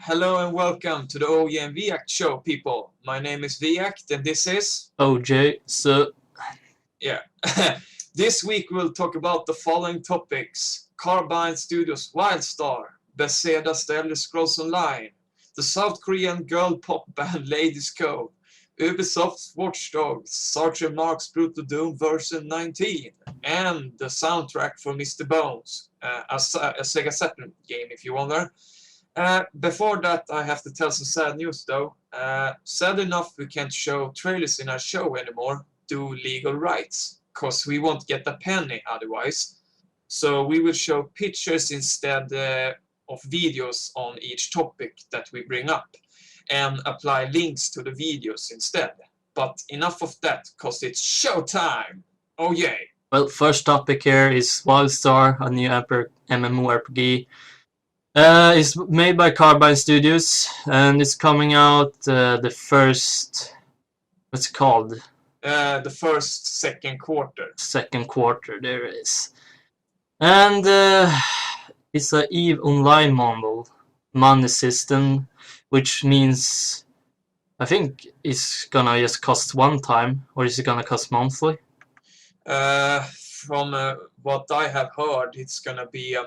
Hello and welcome to the OEM Viact show, people. My name is Viact and this is... OJ, so... Yeah. This week we'll talk about the following topics. Carbine Studios' WildStar, Bethesda's The Elder Scrolls Online, the South Korean girl pop band Ladies Cove, Ubisofts Watch Dogs, Sergent Mark's Brutal Doom version 19, and the soundtrack for Mr.Bones, a Sega Saturn game if you wonder. Before that, I have to tell some sad news though. Sad enough, we can't show trailers in our show anymore due legal rights, cause we won't get a penny otherwise. So we will show pictures instead of videos on each topic that we bring up, and apply links to the videos instead. But enough of that, cause it's showtime! Oh yay! Well, first topic here is WildStar, a new MMORPG. It's made by Carbine Studios, and it's coming out the first... what's it called? The first, second quarter. Second quarter, there it is. And it's a EVE Online model, money system, which means I think it's gonna just cost one time, or is it gonna cost monthly? From what I have heard, it's gonna be a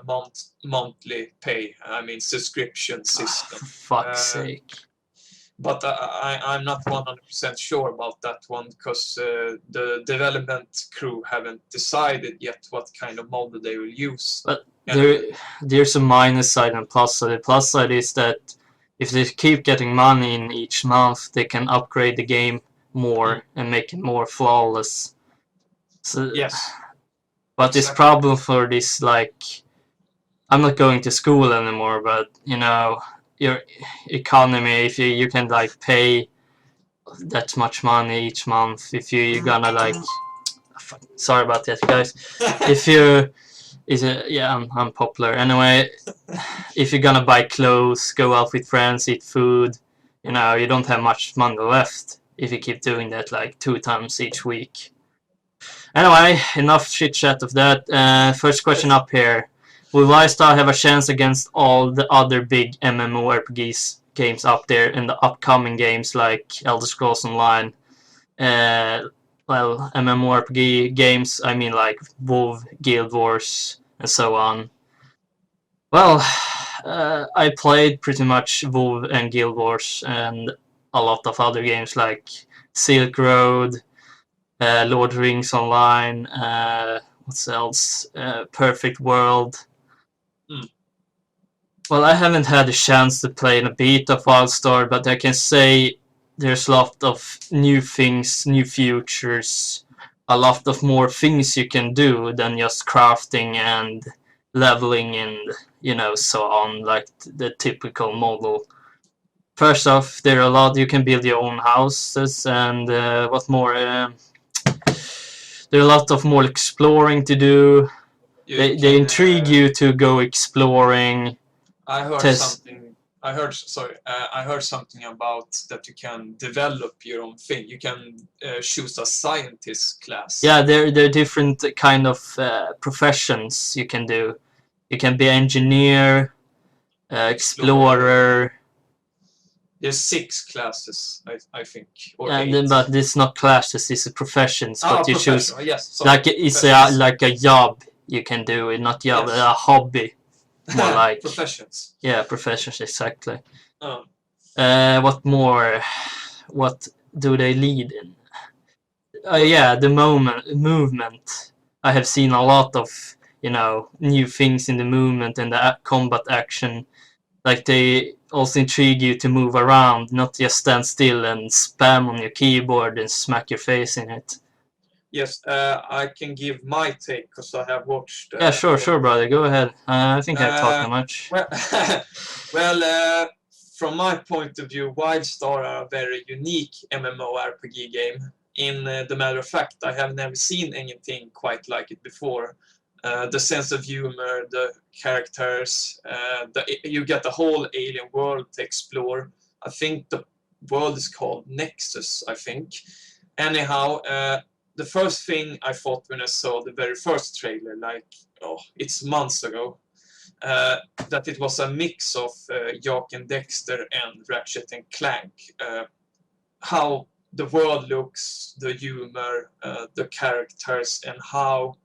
monthly pay. I mean subscription system. For fuck's sake. But I'm not 100% sure about that one, because the development crew haven't decided yet what kind of model they will use. But there's a minus side and plus side. The plus side is that if they keep getting money in each month, they can upgrade the game more and make it more flawless. So, yes. But this problem for this, like, I'm not going to school anymore, but you know, your economy, if you can like pay that much money each month, if you're gonna like, sorry about that guys, if you yeah, I'm popular anyway. If you're gonna buy clothes, go out with friends, eat food, you know, you don't have much money left if you keep doing that like 2 times each week. Anyway, enough chit chat of that. First question up here. Will WildStar have a chance against all the other big MMORPGs games out there in the upcoming games like Elder Scrolls Online? Well, MMORPG games, I mean like WoW, Guild Wars, and so on. Well, I played pretty much WoW and Guild Wars and a lot of other games like Silk Road, Lord of the Rings Online, what else? Perfect World. Well, I haven't had a chance to play in a beta of WildStar, but I can say there's a lot of new things, new features, a lot of more things you can do than just crafting and leveling and, you know, so on, like the typical model. First off, there are a lot, you can build your own houses, and what more? There are a lot of more exploring to do. They intrigue you to go exploring. I heard something. I heard something about that you can develop your own thing. You can choose a scientist class. Yeah, there are different kind of professions you can do. You can be engineer, explorer. There's 6 classes, I think. Or yeah, 8. But this is not classes. These are professions. But you choose like it's like a job you can do, not job, yes. a hobby. More like professions. Yeah, professions, exactly. Oh. What more? What do they lead in? Yeah, the movement. I have seen a lot of, you know, new things in the movement and the combat action. Like they also intrigue you to move around, not just stand still and spam on your keyboard and smack your face in it. Yes, I can give my take because I have watched. Yeah, sure, brother. Go ahead. I think I've talked too much. Well, from my point of view, WildStar are a very unique MMORPG game. In the matter of fact, I have never seen anything quite like it before. The sense of humor, the characters, you get the whole alien world to explore. I think the world is called Nexus, I think. Anyhow, the first thing I thought when I saw the very first trailer, like, it's months ago, that it was a mix of Jak and Dexter and Ratchet and Clank. How the world looks, the humor, the characters, and how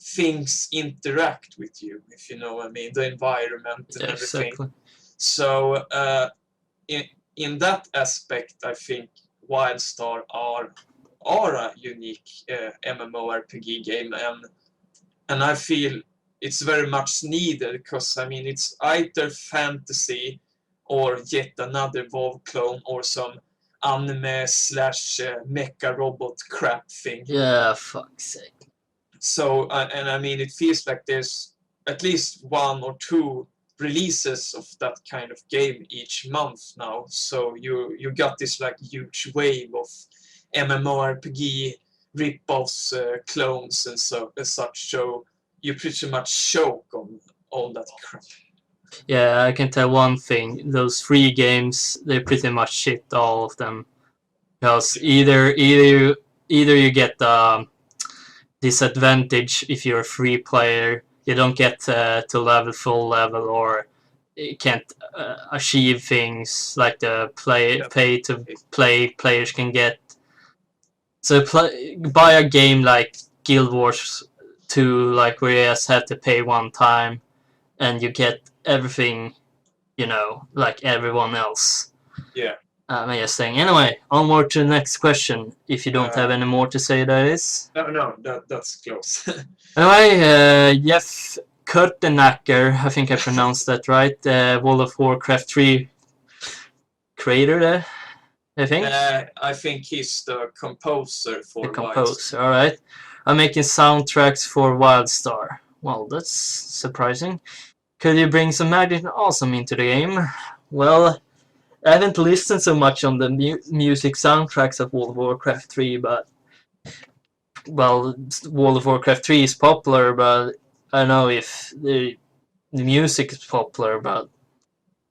things interact with you, if you know what I mean, the environment and everything. Exactly. So in that aspect, I think WildStar are a unique MMORPG game, and I feel it's very much needed because I mean it's either fantasy or yet another WoW clone or some anime slash mecha robot crap thing. Yeah, fuck's sake. So and I mean it feels like there's at least 1 or 2 releases of that kind of game each month now. So you got this like huge wave of MMORPG rip-offs, clones and such. So you pretty much choke on all that crap. Yeah, I can tell one thing. Those free games, they pretty much shit, all of them. Because either you get the disadvantage if you're a free player, you don't get to full level, or you can't achieve things like the pay to play players can get. So buy a game like Guild Wars 2, like where you just have to pay one time, and you get everything, you know, like everyone else. Yeah. I'm just saying. Anyway, onward to the next question. If you don't have any more to say, that is. No, that's close. Anyway, Jeff Kurtenacker, I think I pronounced that right. World of Warcraft 3 creator there, I think. I think he's the composer for the composer. All right. I'm making soundtracks for WildStar. Well, that's surprising. Could you bring some magic and awesome into the game? Well, I haven't listened so much on the music soundtracks of World of Warcraft 3, but well, World of Warcraft 3 is popular, but I don't know if the music is popular, but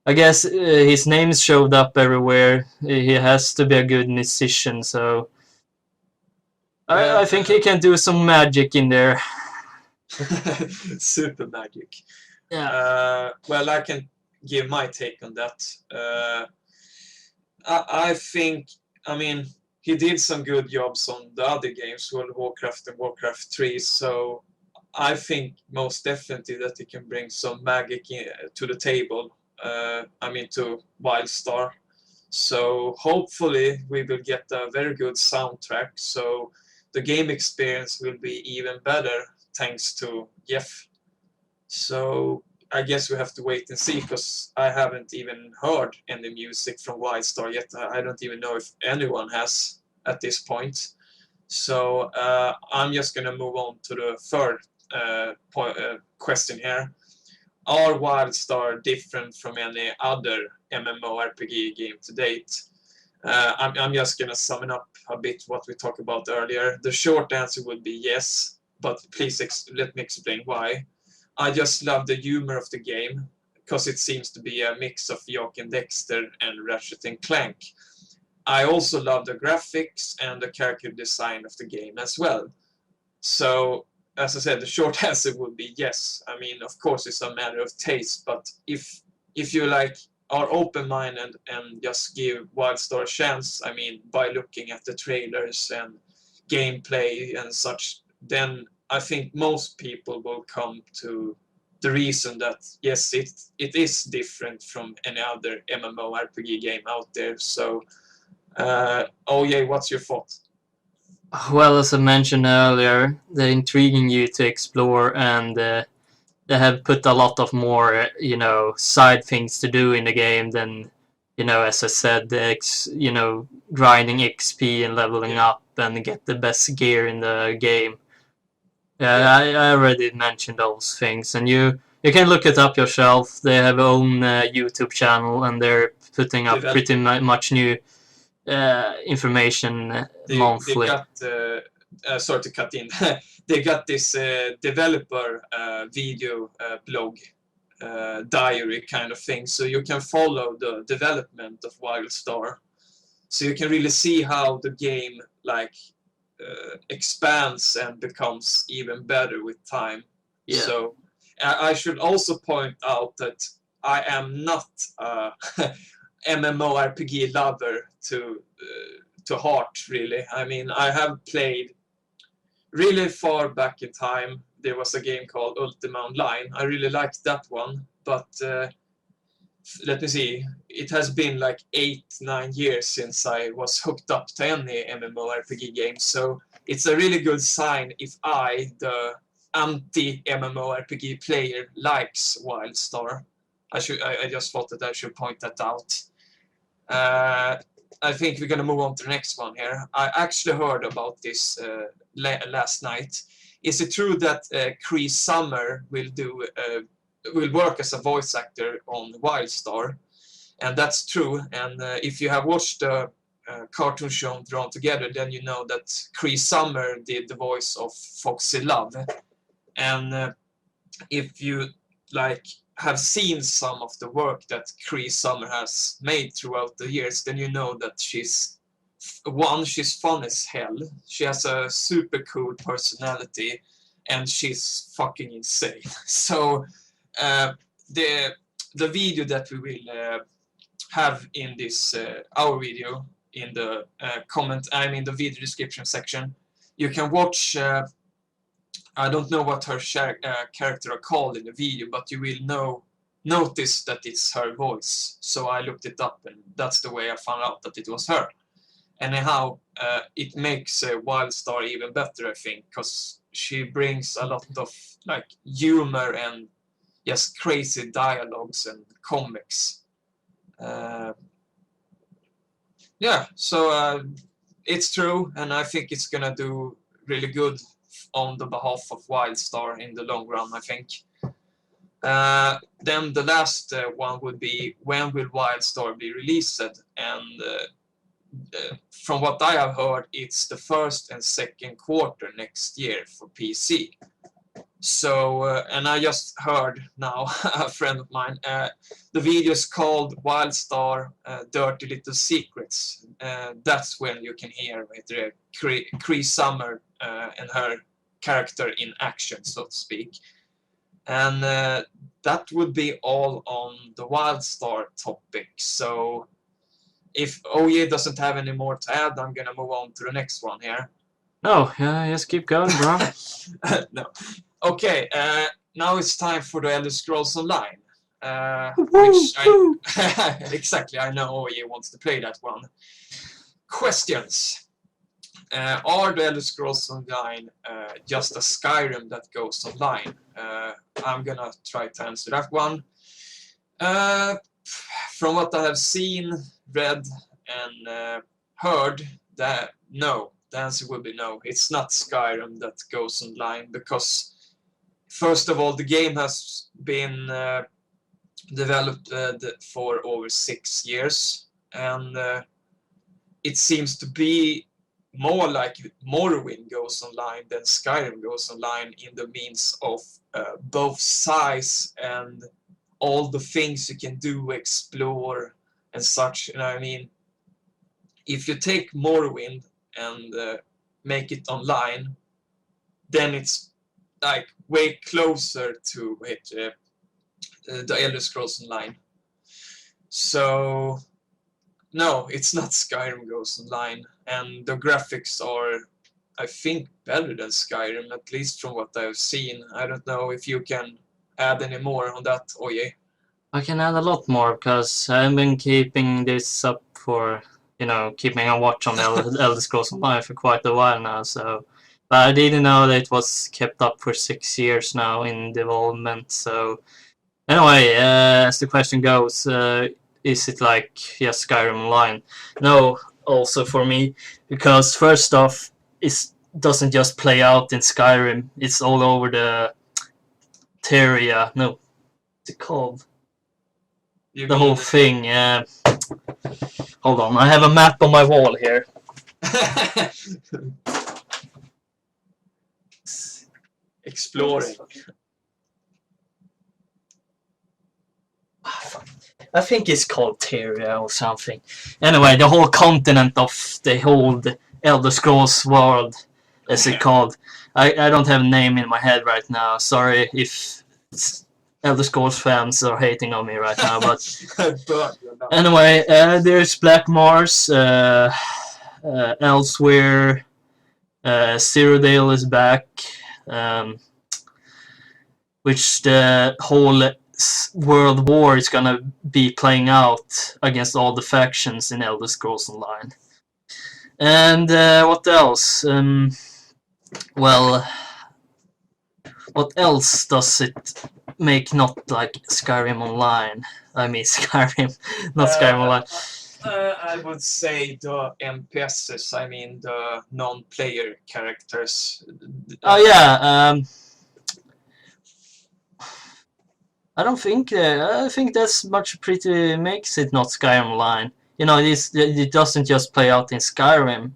I guess his name showed up everywhere. He has to be a good musician, so I think he can do some magic in there. Super magic. Yeah. Well, I can give my take on that. I think, I mean, he did some good jobs on the other games, World of Warcraft and Warcraft 3, so I think most definitely that he can bring some magic to the table, I mean to WildStar. So hopefully we will get a very good soundtrack, so the game experience will be even better thanks to Jeff. So I guess we have to wait and see, because I haven't even heard any music from WildStar yet. I don't even know if anyone has at this point. So I'm just going to move on to the third question here. Are WildStar different from any other MMORPG game to date? I'm just going to sum it up a bit what we talked about earlier. The short answer would be yes, but please let me explain why. I just love the humor of the game, because it seems to be a mix of Jak and Dexter and Ratchet and Clank. I also love the graphics and the character design of the game as well. So, as I said, the short answer would be yes. I mean, of course, it's a matter of taste, but if you like are open-minded and just give WildStar a chance, I mean, by looking at the trailers and gameplay and such, then I think most people will come to the reason that yes, it is different from any other MMORPG game out there. So, oh yeah, what's your thought? Well, as I mentioned earlier, they're intriguing you to explore, and they have put a lot of more, you know, side things to do in the game than, you know, as I said, you know, grinding XP and leveling up and get the best gear in the game. Yeah, I already mentioned those things, and you can look it up yourself. They have their own YouTube channel, and they're putting up pretty much new information monthly. They got, sorry to cut in, they got this developer video blog diary kind of thing, so you can follow the development of WildStar. So you can really see how the game like expands and becomes even better with time. Yeah. So, I should also point out that I am not a MMORPG lover to heart, really. I mean, I have played really far back in time. There was a game called Ultima Online. I really liked that one, but let me see. It has been like 8-9 years since I was hooked up to any MMORPG game, so it's a really good sign if I, the anti-MMORPG player, likes WildStar. I just thought that I should point that out. I think we're gonna move on to the next one here. I actually heard about this last night. Is it true that Cree Summer will work as a voice actor on WildStar? And that's true. And if you have watched the cartoon show Drawn Together, then you know that Cree Summer did the voice of Foxy Love. And if you have seen some of the work that Cree Summer has made throughout the years, then you know that she's fun as hell. She has a super cool personality, and she's fucking insane. So the video that we will have in this our video in the the video description section, you can watch. I don't know what her character are called in the video, but you will notice that it's her voice. So I looked it up, and that's the way I found out that it was her. Anyhow, it makes WildStar even better, I think, because she brings a lot of humor and just crazy dialogues and comics. Yeah, so it's true, and I think it's gonna do really good on the behalf of WildStar in the long run, I think. Then the last one would be, when will WildStar be released? And from what I have heard, it's the first and second quarter next year for PC. So, and I just heard now, a friend of mine, the video is called WildStar Dirty Little Secrets. That's when you can hear Cree Summer and her character in action, so to speak. And that would be all on the WildStar topic. So if OE doesn't have any more to add, I'm gonna move on to the next one here. No, just keep going, bro. No. Okay, now it's time for the Elder Scrolls Online. Which exactly, I know OE wants to play that one. Questions. Are the Elder Scrolls Online just a Skyrim that goes online? I'm gonna try to answer that one. From what I have seen, read, and heard, that no, the answer would be no. It's not Skyrim that goes online, because first of all, the game has been developed for over 6 years, and it seems to be more like Morrowind goes online than Skyrim goes online, in the means of both size and all the things you can do, explore and such. And I mean, if you take Morrowind and make it online, then it's like way closer to it, the Elder Scrolls Online. So no, it's not Skyrim goes online, and the graphics are, I think, better than Skyrim, at least from what I've seen. I don't know if you can add any more on that, Oye. I can add a lot more, because I've been keeping this up for, keeping a watch on Elder Scrolls Online for quite a while now. So, but I didn't know that it was kept up for 6 years now in development. So, anyway, as the question goes, is it like Skyrim Online? No, also for me, because first off, it doesn't just play out in Skyrim. It's all over the Terria. No, what's it called? The whole thing. Hold on, I have a map on my wall here. Exploring. I think it's called Terria or something. Anyway, the whole continent of the whole Elder Scrolls world, as it called. I don't have a name in my head right now. Sorry if Elder Scrolls fans are hating on me right now, but But, you know. anyway, there's Black Mars, Elsewhere, Cyrodiil is back, which the whole world war is gonna be playing out against all the factions in Elder Scrolls Online. And what else? Well, what else does it make not like Skyrim Online? I mean Skyrim, not Skyrim Online. I would say the NPSs, I mean the non-player characters. Oh yeah, I don't think. I think that's much pretty makes it not Skyrim Online. You know, it doesn't just play out in Skyrim.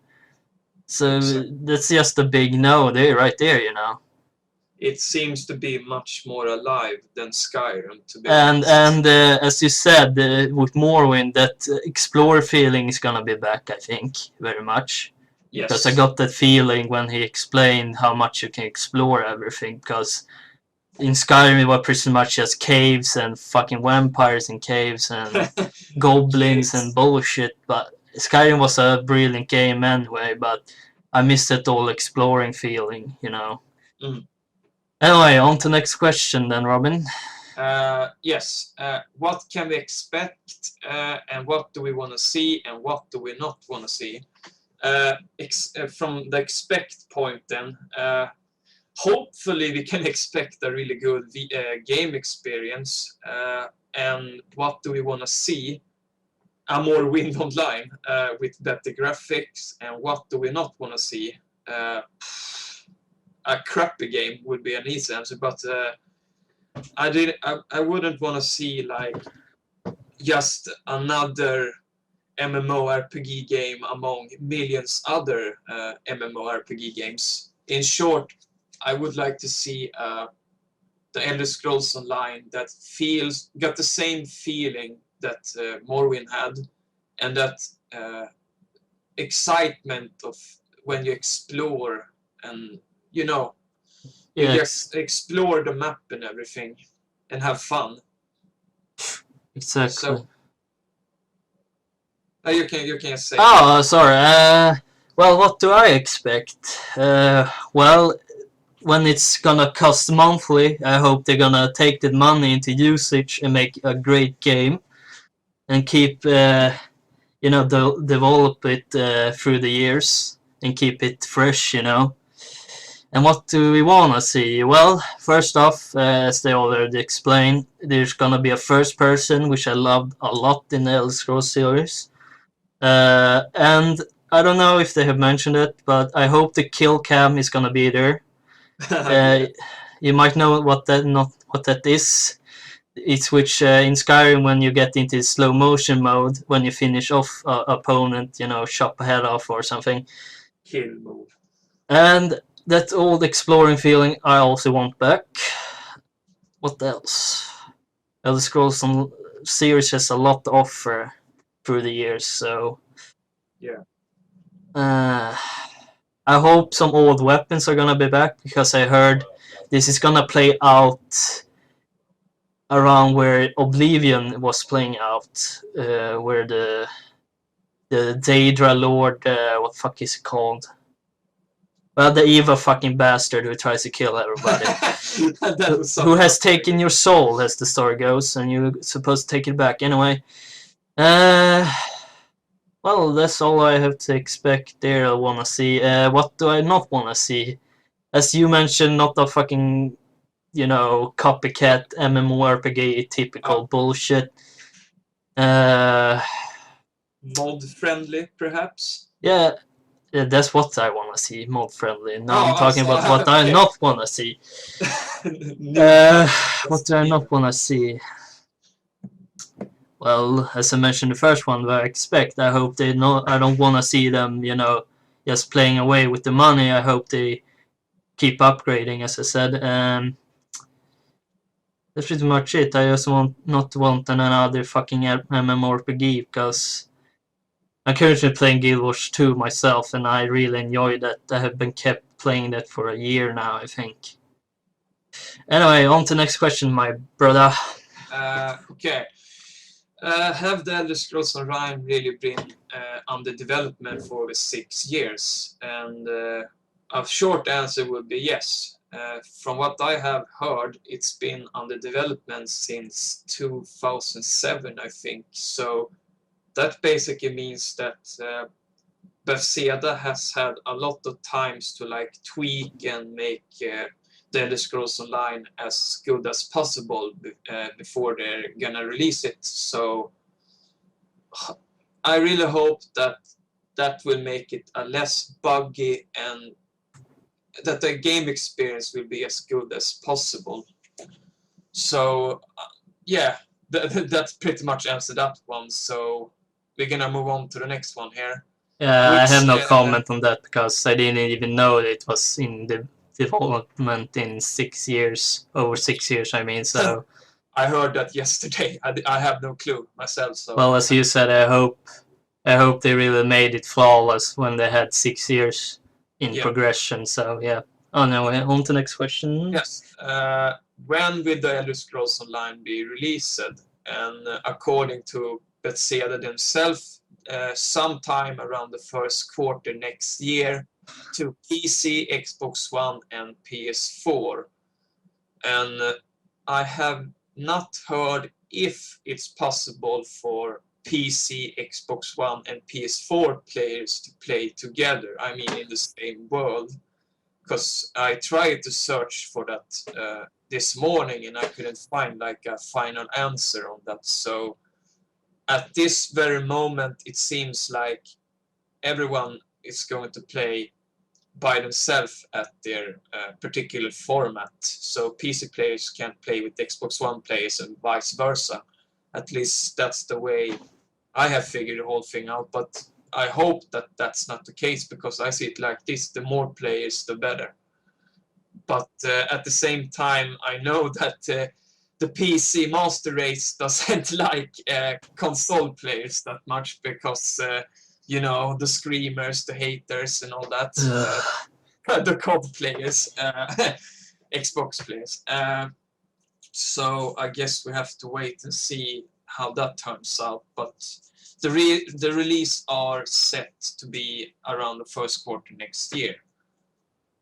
So that's just a big no there, right there. You know. It seems to be much more alive than Skyrim, to be And honest. as you said, with Morrowind, that explorer feeling is gonna be back. I think very much. Yes. Because I got that feeling when he explained how much you can explore everything. Because in Skyrim it was pretty much just caves and fucking vampires in caves and goblins and bullshit. But Skyrim was a brilliant game anyway. But I missed that all exploring feeling, you know. Mm. Anyway, on to the next question then, Robin. Yes. What can we expect, and what do we want to see, and what do we not want to see? From the expect point then, hopefully we can expect a really good game experience. And what do we want to see? A more Wind Online with better graphics. And what do we not want to see? A crappy game would be an easy answer, but I wouldn't want to see like just another MMORPG game among millions other MMORPG games. In short, I would like to see the Elder Scrolls Online that got the same feeling that Morrowind had, and that excitement of when you explore and you know, you just explore the map and everything and have fun. Exactly. So, you can say. Oh, sorry. Well, what do I expect? Well, when it's gonna cost monthly, I hope they're gonna take that money into usage and make a great game, and keep, develop it through the years and keep it fresh, you know. And what do we want to see? Well, first off, as they already explained, there's gonna be a first person, which I loved a lot in the Elder Scrolls series. And I don't know if they have mentioned it, but I hope the kill cam is gonna be there. You might know what that is. It's which in Skyrim, when you get into slow motion mode, when you finish off an opponent, you know, chop a head off or something. Kill move. And that old exploring feeling I also want back. What else? Elder Scrolls series has a lot to offer through the years, so yeah. I hope some old weapons are gonna be back, because I heard this is gonna play out around where Oblivion was playing out, where the Daedra Lord, what the fuck is it called? Well, the evil fucking bastard who tries to kill everybody. Who has taken your soul, as the story goes, and you're supposed to take it back. Anyway. Well, that's all I have to expect there. I want to see. What do I not want to see? As you mentioned, not the fucking, copycat MMORPG typical bullshit. Mod friendly, perhaps? Yeah, that's what I want to see, mod friendly. Now I'm talking about what I not want to see. What do I not want to see? Well, as I mentioned, the first one that I expect, I hope I don't want to see them, just playing away with the money. I hope they keep upgrading, as I said. That's pretty much it. I just not want another fucking MMORPG, because I'm currently playing Guild Wars 2 myself, and I really enjoy that. I have been kept playing that for a year now, I think. Anyway, on to next question, my brother. Okay. Have the Elder Scrolls Online really been under development for over 6 years? And a short answer would be yes. From what I have heard, it's been under development since 2007, I think. So that basically means that Bethesda has had a lot of times to like tweak and make the Elder Scrolls Online as good as possible before they're gonna release it. So I really hope that that will make it a less buggy and that the game experience will be as good as possible. So yeah, that pretty much answered that one. So we're gonna move on to the next one here. Yeah, I Which, have no comment on that because I didn't even know it was in the development in 6 years, over 6 years, I mean. So I heard that yesterday. I have no clue myself. So well, as you said, I hope they really made it flawless when they had 6 years in progression. So yeah. Oh no, on to next question. Yes. When will the Elder Scrolls Online be released? And according to Bethesda themselves, sometime around the first quarter next year to PC, Xbox One, and PS4. And I have not heard if it's possible for PC, Xbox One, and PS4 players to play together. I mean, in the same world. Because I tried to search for that this morning and I couldn't find like a final answer on that. So at this very moment, it seems like everyone is going to play by themselves at their particular format. So PC players can't play with Xbox One players and vice versa. At least that's the way I have figured the whole thing out. But I hope that that's not the case because I see it like this: the more players, the better. But at the same time, I know that the PC master race doesn't like console players that much because, you know, the screamers, the haters, and all that. The COD players, Xbox players. So I guess we have to wait and see how that turns out. But the release are set to be around the first quarter next year.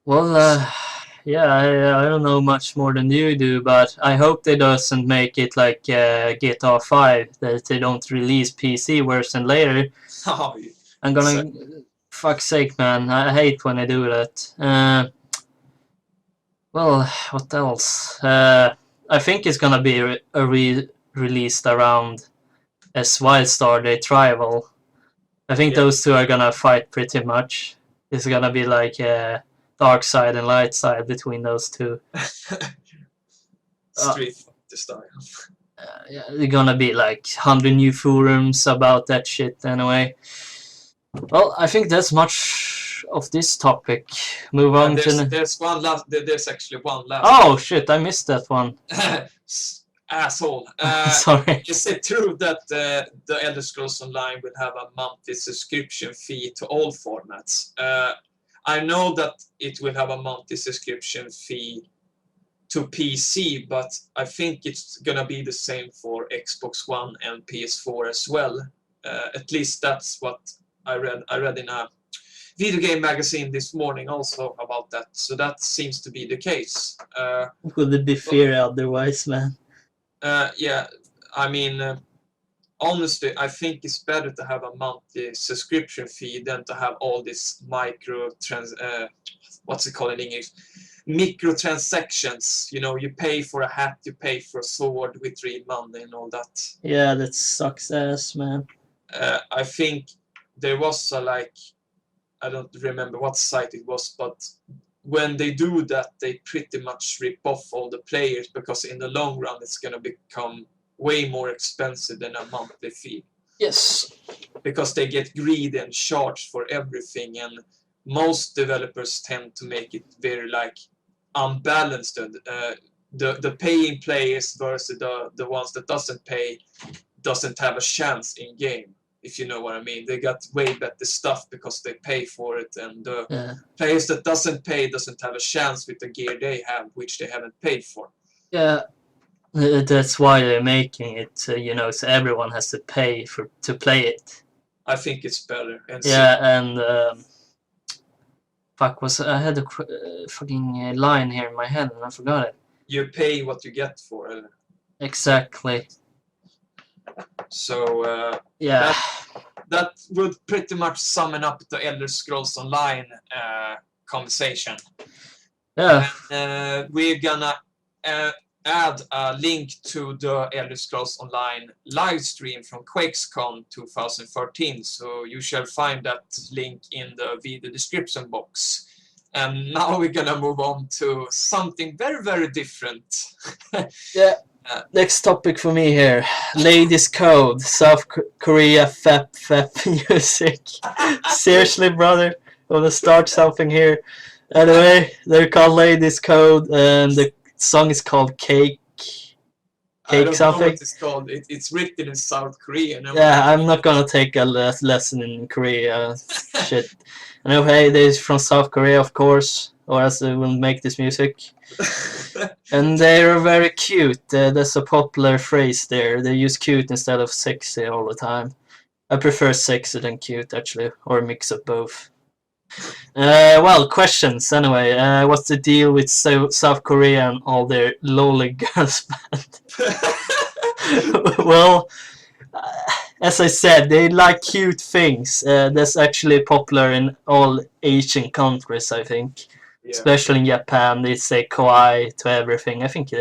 Well, yeah, I don't know much more than you do, but I hope they doesn't make it like GTA 5, that they don't release PC version later. Oh, I'm gonna... Fuck's sake, man. I hate when they do that. Well, what else? I think it's gonna be released around as WildStar they travel. I think those two are gonna fight pretty much. It's gonna be like dark side and light side between those two. Street Fighter style. Yeah, there's gonna be like 100 new forums about that shit anyway. Well, I think that's much of this topic. Move on to... There's one last. There's actually one last. Oh shit! I missed that one. Asshole. Sorry. Is it true that the Elder Scrolls Online will have a monthly subscription fee to all formats? I know that it will have a monthly subscription fee to PC, but I think it's gonna be the same for Xbox One and PS4 as well. At least that's what I read. I read in a video game magazine this morning also about that. So that seems to be the case. Would it be fair otherwise, man? Yeah, I mean, honestly, I think it's better to have a monthly subscription fee than to have all this what's it called in English? Microtransactions. You know, you pay for a hat, you pay for a sword with real money and all that. Yeah, that sucks ass, man. I think there was I don't remember what site it was, but when they do that, they pretty much rip off all the players because in the long run, it's going to become way more expensive than a monthly fee. Yes. Because they get greedy and charged for everything, and most developers tend to make it very unbalanced. The paying players versus the ones that doesn't have a chance in game. if you know what I mean. They got way better stuff because they pay for it, and the Yeah. players that doesn't pay doesn't have a chance with the gear they have, which they haven't paid for. Yeah. That's why they're making it, so everyone has to pay to play it. I think it's better. And and I had a fucking line here in my head and I forgot it. You pay what you get for it. Exactly. So yeah, that would pretty much sum up the Elder Scrolls Online conversation. Yeah. And we're gonna add a link to the Elder Scrolls Online live stream from Quakecon 2013, so you shall find that link in the video description box. And now we're gonna move on to something very, very different. Yeah. Next topic for me here. Ladies Code, South Korea FEP music. Seriously, brother? Wanna start something here? Anyway, they're called Ladies Code, and the song is called Cake. I don't something. know what it's called. It's written in South Korean. Yeah, I'm not gonna take a lesson in Korea. Shit. Anyway, they're from South Korea, of course, or else they wouldn't make this music. And they're very cute. That's a popular phrase there. They use cute instead of sexy all the time. I prefer sexy than cute, actually, or a mix of both. Well, questions anyway. What's the deal with South Korea and all their lowly girls band? Well, as I said, they like cute things. That's actually popular in all Asian countries, I think. Yeah. Especially in Japan, they say kawaii to everything. I think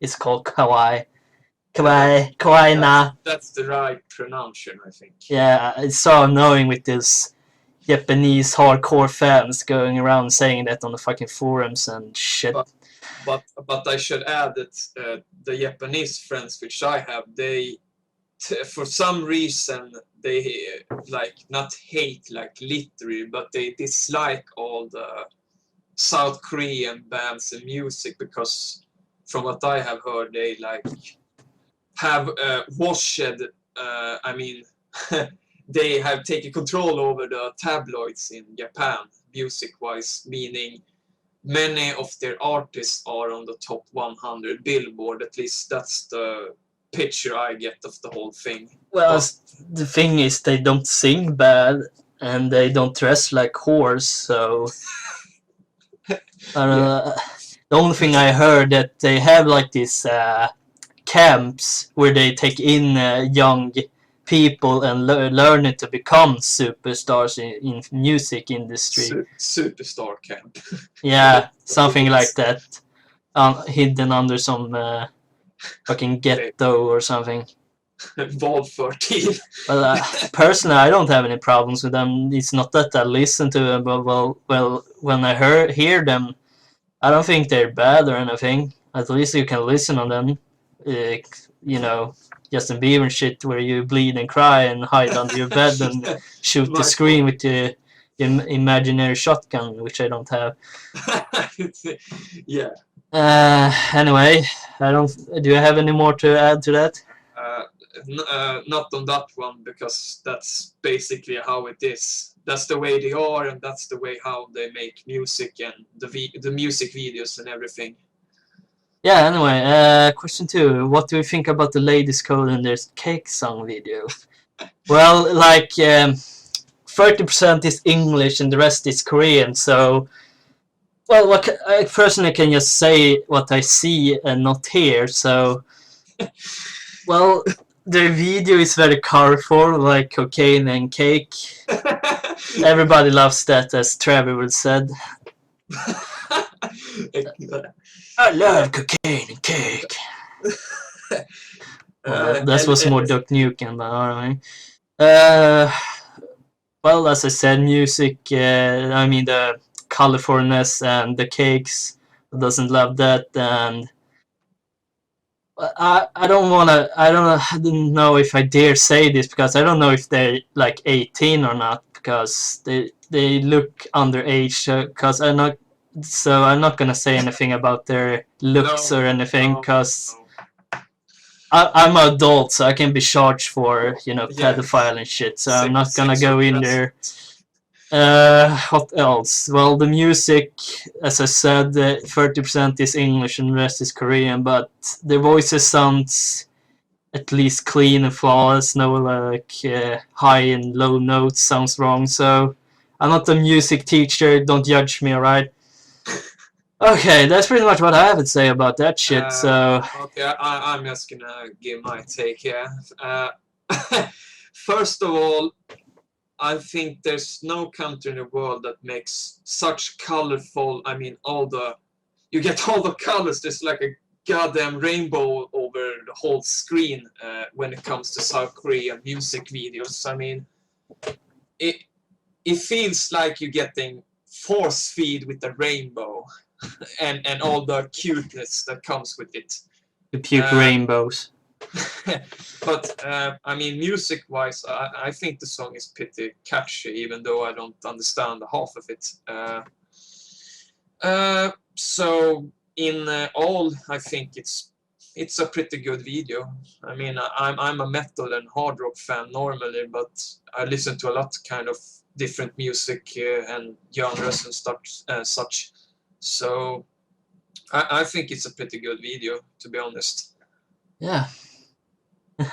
it's called kawaii. Kawaii na. That's the right pronunciation, I think. Yeah, it's so annoying with this Japanese hardcore fans going around saying that on the fucking forums and shit. But I should add that the Japanese friends which I have, they for some reason they like not hate like literally, but they dislike all the South Korean bands and music because from what I have heard, they like have washed. I mean. They have taken control over the tabloids in Japan, music-wise, meaning many of their artists are on the top 100 Billboard. At least that's the picture I get of the whole thing. Well, the thing is, they don't sing bad, and they don't dress like whores, so... The only thing I heard that they have like these camps where they take in young people and learn it to become superstars in music industry. Superstar camp. Yeah, something like that. Hidden under some fucking ghetto or something. Vault 13. Well, personally, I don't have any problems with them. It's not that I listen to them, but well, when I hear them, I don't think they're bad or anything. At least you can listen on them. Justin Bieber shit where you bleed and cry and hide under your bed and shoot the screen with your imaginary shotgun, which I don't have. Yeah. Anyway, do you have any more to add to that? Not on that one, because that's basically how it is. That's the way they are, and that's the way how they make music and the music videos and everything. Yeah, anyway, question 2. What do you think about the Ladies Code and their Cake song video? Well, like, 30% is English and the rest is Korean, so... Well, I personally can just say what I see and not hear, so... Well, their video is very colorful, like cocaine and cake. Everybody loves that, as Trevor would said. I love cocaine and cake. That was more Duck Nukem, but alright. Well, as I said, music, I mean the colorfulness and the cakes, doesn't love that, and I don't know if I dare say this, because I don't know if they're like 18 or not, because they look underage, because I'm not gonna say anything about their looks or anything, because I'm an adult, so I can be charged for, Yeah. pedophile and shit. So I'm not gonna Sexual go in harassment. there. What else? Well, the music, as I said, 30% is English and the rest is Korean, but the voices sounds at least clean and flawless. No high and low notes sounds wrong. So I'm not a music teacher. Don't judge me, alright? Okay, that's pretty much what I have to say about that shit. So Okay, I'm just gonna give my take here. First of all, I think there's no country in the world that makes such colorful. I mean, you get all the colors. There's like a goddamn rainbow over the whole screen when it comes to South Korean music videos. I mean, it feels like you're getting force feed with the rainbow and all the cuteness that comes with it. the puke rainbows. But I mean, music-wise, I think the song is pretty catchy, even though I don't understand half of it. So in all, I think it's a pretty good video. I mean, I'm a metal and hard rock fan normally, but I listen to a lot kind of different music and genres and stuff, such. So I think it's a pretty good video, to be honest. Yeah.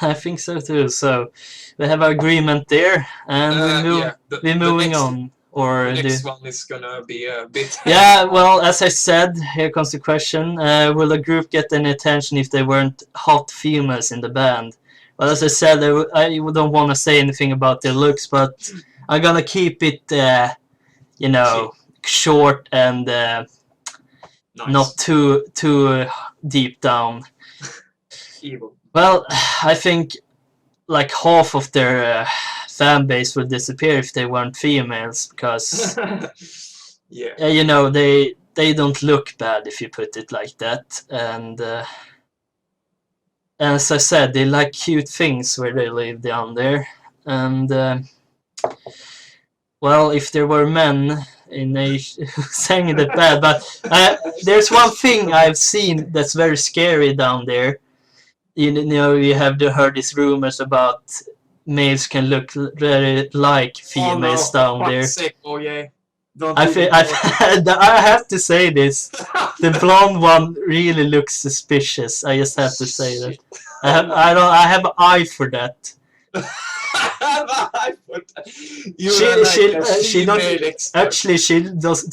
I think so too. So we have our agreement there, and we're moving on. Or the next one is gonna be a bit. Yeah, well, as I said, here comes the question: will the group get any attention if they weren't hot females in the band? Well, as I said, I don't want to say anything about their looks, but I'm gonna keep it, short and Nice. not too deep down. Evil. Well, I think like half of their fan base would disappear if they weren't females, because they don't look bad if you put it like that, and as I said, they like cute things where they live down there, and well, if there were men in Asia saying that bad, but there's one thing I've seen that's very scary down there. You have heard these rumors about males can look very like females down there. Oh yeah. I have to say this. The blonde one really looks suspicious. I just have to say that. I have an eye for that. She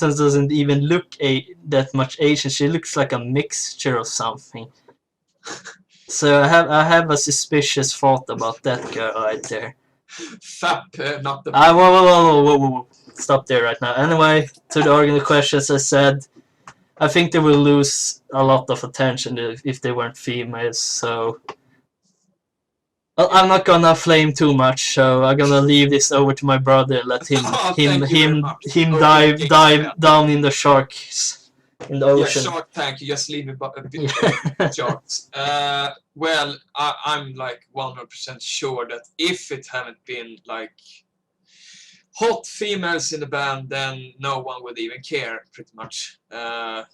doesn't even look that much Asian. She looks like a mixture of something. So I have a suspicious thought about that girl right there. Fap, not the. Whoa. Stop there right now. Anyway, to the original questions, I said I think they will lose a lot of attention if they weren't females. So well, I'm not gonna flame too much. So I'm gonna leave this over to my brother and let him dive down in the sharks. In the ocean. Yeah, Shark Tank, you just leave me sharks. Well, I'm like 100% sure that if it hadn't been like hot females in the band, then no one would even care, pretty much. I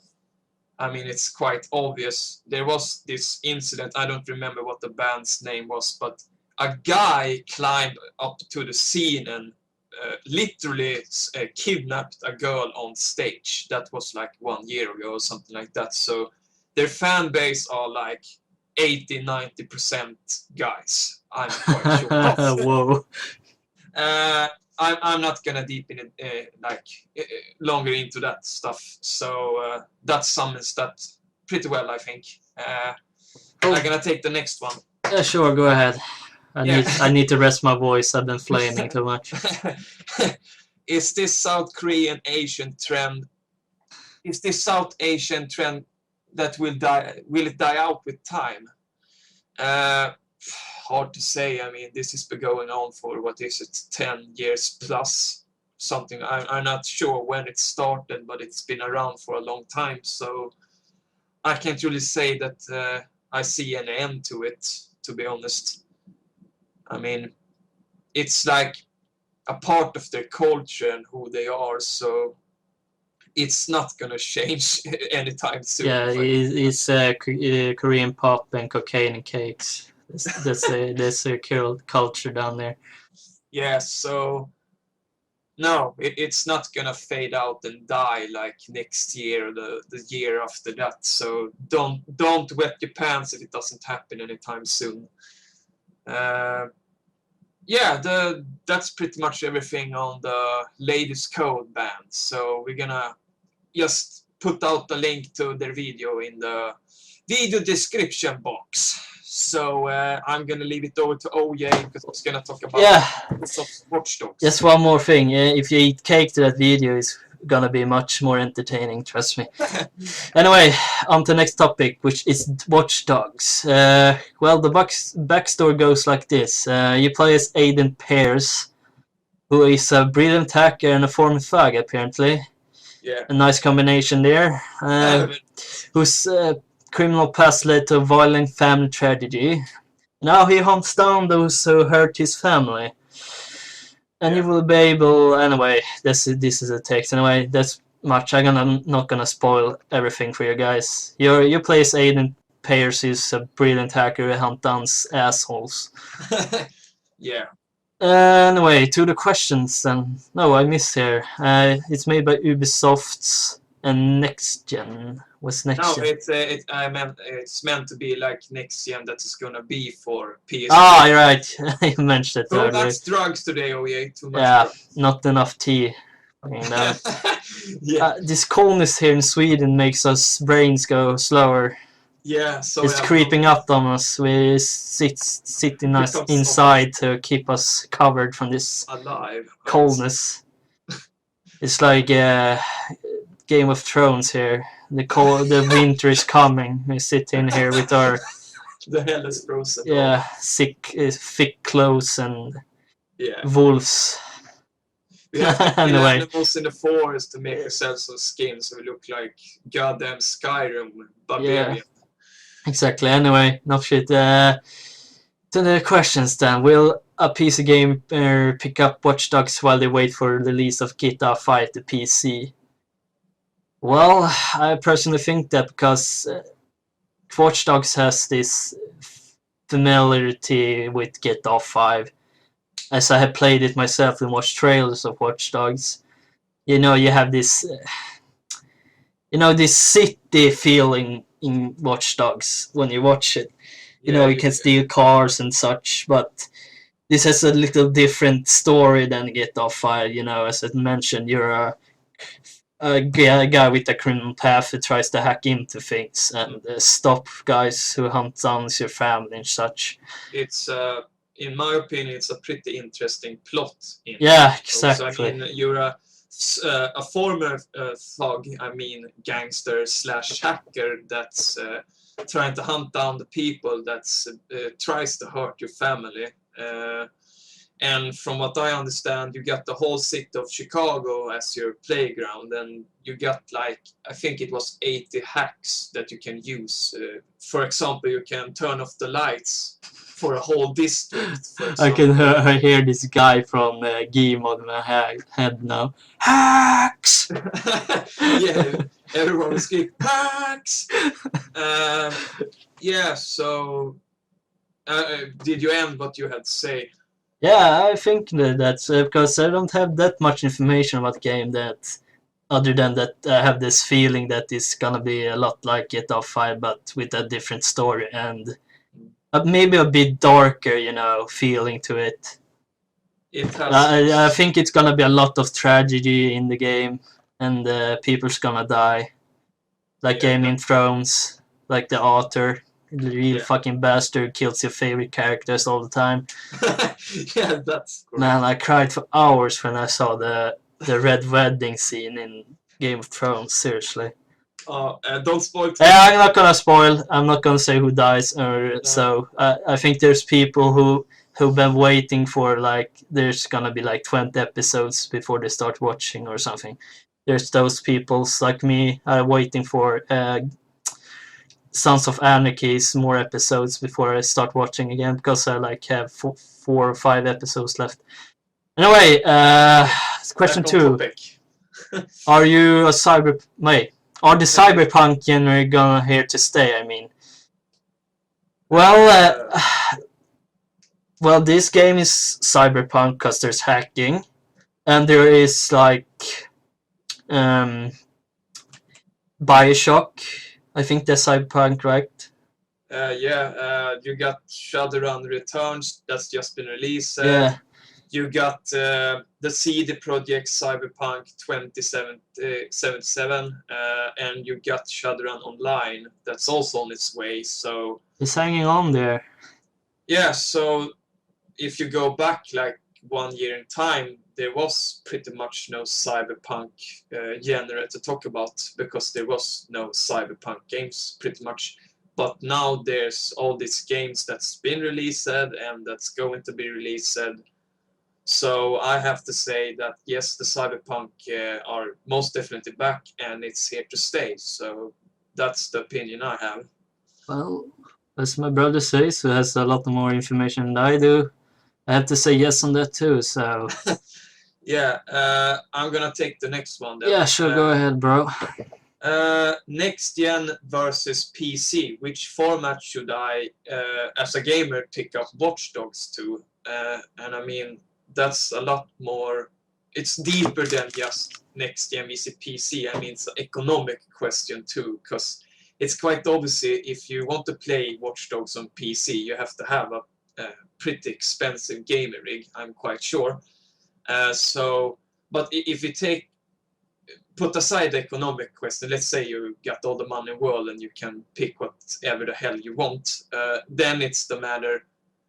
mean, it's quite obvious. There was this incident, I don't remember what the band's name was, but a guy climbed up to the scene and literally kidnapped a girl on stage. That was like 1 year ago or something like that. So their fan base are like 80-90% guys. I'm quite sure. Whoa. I'm not gonna deep in it longer into that stuff. So that summons that pretty well, I think. I'm gonna take the next one. Yeah, sure, go ahead. I need to rest my voice. I've been flaming too much. Is this South Korean Asian trend? Is this South Asian trend that will die? Will it die out with time? Hard to say. I mean, this has been going on for 10 years plus something. I'm not sure when it started, but it's been around for a long time. So I can't really say that I see an end to it, to be honest. I mean, it's like a part of their culture and who they are, so it's not gonna change anytime soon. Yeah, it's Korean pop and cocaine and cakes. That's a culture down there. Yeah, so no, it's not gonna fade out and die like next year, the year after that. So don't wet your pants if it doesn't happen anytime soon. Yeah, that's pretty much everything on the latest code band. So we're gonna just put out the link to their video in the video description box. So I'm gonna leave it over to OJ because he's gonna talk about Watch Dogs. Just one more thing. If you eat cake to that video, it's gonna be much more entertaining. Trust me. Anyway, on to the next topic, which is Watch Dogs. Well, the backstory goes like this: you play as Aiden Pearce, who is a brilliant hacker and a former thug, apparently. Yeah. A nice combination there. Whose criminal past led to a violent family tragedy. Now he hunts down those who hurt his family. And you will be able... Anyway, this is a text. Anyway, that's much. I'm not gonna spoil everything for you guys. You play as Aiden Pearce, who's a brilliant hacker who hunts down assholes. Yeah. Anyway, to the questions then. No, I missed here. It's made by Ubisofts and Next Gen. What's Next Gen? No, it's meant to be like Next Gen that is gonna be for PS. Ah, you're right. You mentioned it Too earlier. much drugs today, OJ. Too much drugs. Not enough tea. Yeah. This coldness here in Sweden makes us brains go slower. Yeah, so it's creeping up on us. We sitting us inside to keep us covered from this coldness. It's like Game of Thrones here. The winter is coming. We sit in here with our the hell is frozen. Yeah, thick clothes and wolves. We have to kill Anyway. animals in the forest to make ourselves some skin, so we look like goddamn Skyrim barbarian. Yeah. Exactly. Anyway, enough shit. To the questions then. Will a PC gamer pick up Watch Dogs while they wait for the release of GTA 5 to PC? Well, I personally think that because Watch Dogs has this familiarity with GTA 5. As I have played it myself and watched trailers of Watch Dogs, you have this, this city feeling in Watch Dogs when you watch it. You can steal cars and such, but this has a little different story than GTA 5. As I mentioned, you're a guy with a criminal path who tries to hack into things and stop guys who hunt down your family and such. It's in my opinion, it's a pretty interesting plot. Exactly. So, I mean, you're a former thug, gangster / hacker that's trying to hunt down the people that tries to hurt your family. And from what I understand, you got the whole city of Chicago as your playground, and you got I think it was 80 hacks that you can use. For example, you can turn off the lights for a whole district. I can hear this guy from Gmod in my head now. Hacks! Yeah, everyone was screaming, hacks! So did you end what you had to say? Yeah, I think that's because I don't have that much information about the game other than that I have this feeling that it's gonna be a lot like GTA 5 but with a different story and maybe a bit darker, feeling to it. I think it's gonna be a lot of tragedy in the game and people's gonna die. Like Game of Thrones, like the author. The real fucking bastard kills your favorite characters all the time. Yeah, that's great. Man, I cried for hours when I saw the red wedding scene in Game of Thrones, seriously. Don't spoil. I'm not gonna spoil. I'm not gonna say who dies so. I think there's people who've been waiting for there's gonna be 20 episodes before they start watching or something. There's those people like me waiting for Sons of Anarchy's more episodes before I start watching again because I have 4 or 5 episodes left. Anyway, question 2. Are you a are the cyberpunk genre gonna here to stay? I mean, well, well, this game is cyberpunk because there's hacking, and there is like Bioshock. I think that's cyberpunk, right? You got Shadowrun Returns that's just been released. Yeah. You got the CD Projekt Cyberpunk 2077, and you got Shadowrun Online that's also on its way. So it's hanging on there. Yeah, so if you go back like 1 year in time, there was pretty much no cyberpunk genre to talk about because there was no cyberpunk games pretty much. But now there's all these games that's been released and that's going to be released. So I have to say that yes, the cyberpunk are most definitely back and it's here to stay. So that's the opinion I have. Well, as my brother says, who has a lot more information than I do, I have to say yes on that too, so... Yeah, I'm gonna take the next one then. Yeah, sure, go ahead, bro. Next gen versus PC. Which format should I, as a gamer, pick up Watch Dogs to? And I mean, that's a lot more... It's deeper than just next gen versus PC. I mean, it's an economic question too, because it's quite obviously if you want to play Watch Dogs on PC, you have to have a pretty expensive gaming rig, I'm quite sure. But if you put aside the economic question, let's say you got all the money in the world and you can pick whatever the hell you want, then it's the matter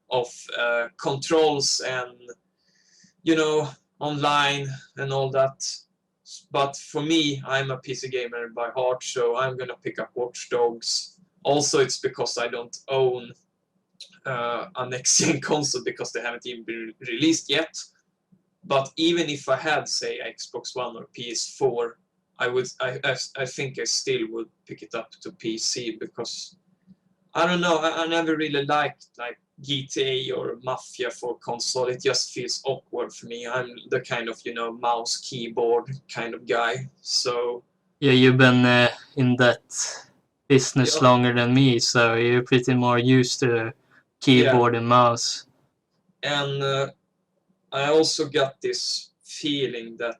of controls and, you know, online and all that. But for me, I'm a PC gamer by heart, so I'm gonna pick up Watch Dogs. Also, it's because I don't own a next-gen console because they haven't even been released yet. But even if I had, say, Xbox One or PS4, I think I still would pick it up to PC because I don't know. I never really liked like GTA or Mafia for console. It just feels awkward for me. I'm the kind of, you know, mouse keyboard kind of guy. So yeah, you've been in that business longer than me, so you're pretty more used to keyboard and mouse. And I also got this feeling that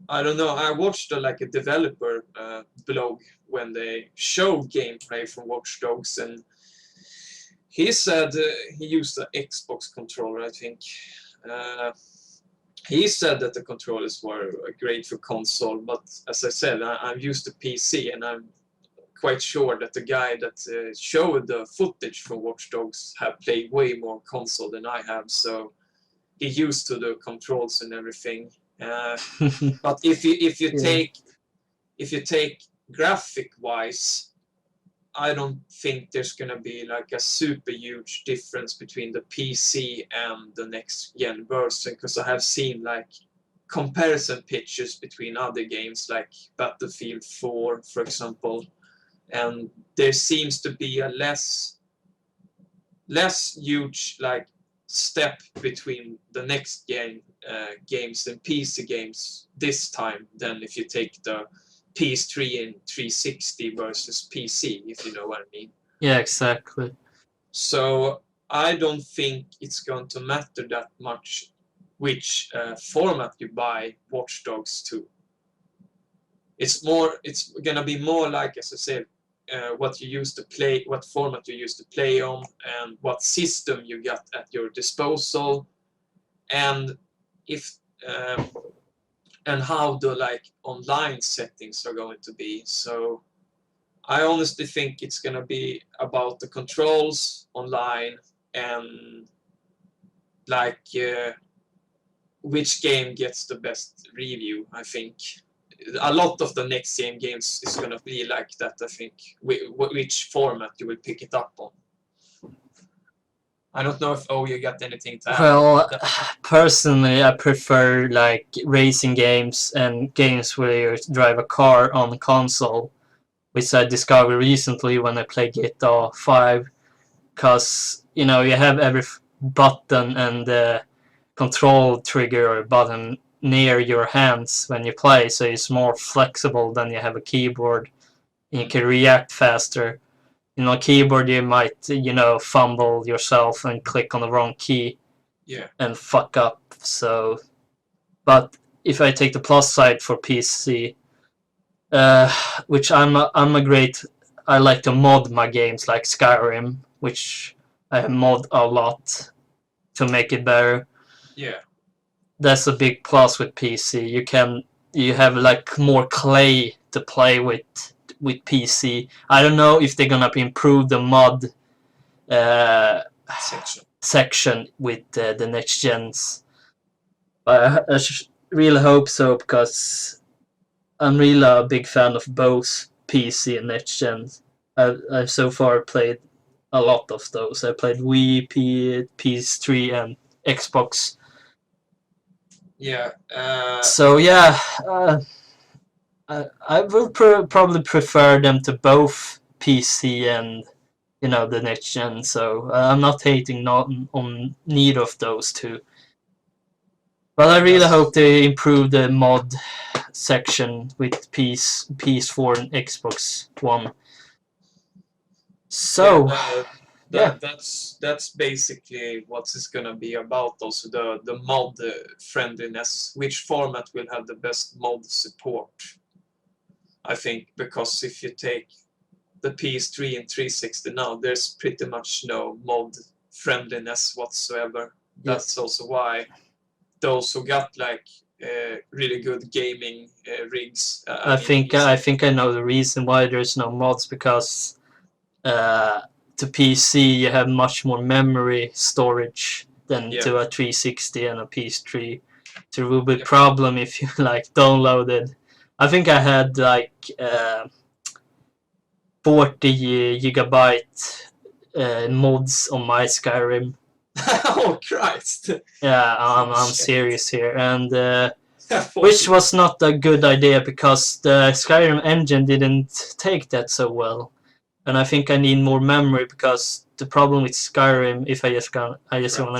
I don't know. I watched like a developer blog when they showed gameplay from Watch Dogs, and he said he used the Xbox controller, I think. He said that the controllers were great for console, but as I said, I'm used to PC, and I'm quite sure that the guy that showed the footage from Watch Dogs have played way more console than I have, so he's used to the controls and everything. But if you take graphic-wise, I don't think there's gonna be like a super huge difference between the PC and the next gen version, because I have seen like comparison pictures between other games like Battlefield 4, for example, and there seems to be a less huge like step between the next gen games and PC games this time than if you take the PS3 and 360 versus PC, if you know what I mean. Yeah, exactly. So I don't think it's going to matter that much which format you buy Watch Dogs to. It's gonna be more like, as I said, what you used to play, what format you used to play on, and what system you got at your disposal, and if and how the like online settings are going to be. So I honestly think it's gonna be about the controls online and like which game gets the best review. I think a lot of the next gen games is gonna be like that. I think which format you will pick it up on. I don't know if you got anything to add. Well, personally, I prefer like racing games and games where you drive a car on the console, which I discovered recently when I played GTA 5, because you know you have every button and control trigger or button near your hands when you play, so it's more flexible than you have a keyboard. You can react faster. You know, keyboard you might, you know, fumble yourself and click on the wrong key. Yeah. And fuck up. So, but if I take the plus side for PC, which I like to mod my games like Skyrim, which I mod a lot to make it better. Yeah. That's a big plus with PC. You have like more clay to play with PC. I don't know if they're gonna improve the mod section with the next gens. But I really hope so, because I'm really a big fan of both PC and next gens. I've so far played a lot of those. I played Wii, PS3, and Xbox. Yeah. So yeah, I will probably prefer them to both PC and, you know, the next gen. So I'm not hating on neither of those two. But I really hope they improve the mod section with PS4 and Xbox One. So that's basically what it's gonna be about. Also, the mod friendliness. Which format will have the best mod support? I think, because if you take the PS3 and 360 now, there's pretty much no mod friendliness whatsoever. That's also why those who got like really good gaming rigs. I think I know the reason why there's no mods, because to PC you have much more memory storage than to a 360 and a PS3. So it will be a problem if you like downloaded. I think I had like 40 gigabyte mods on my Skyrim. Oh Christ! Yeah, I'm serious here, and which was not a good idea, because the Skyrim engine didn't take that so well, and I think I need more memory, because the problem with Skyrim, if I just want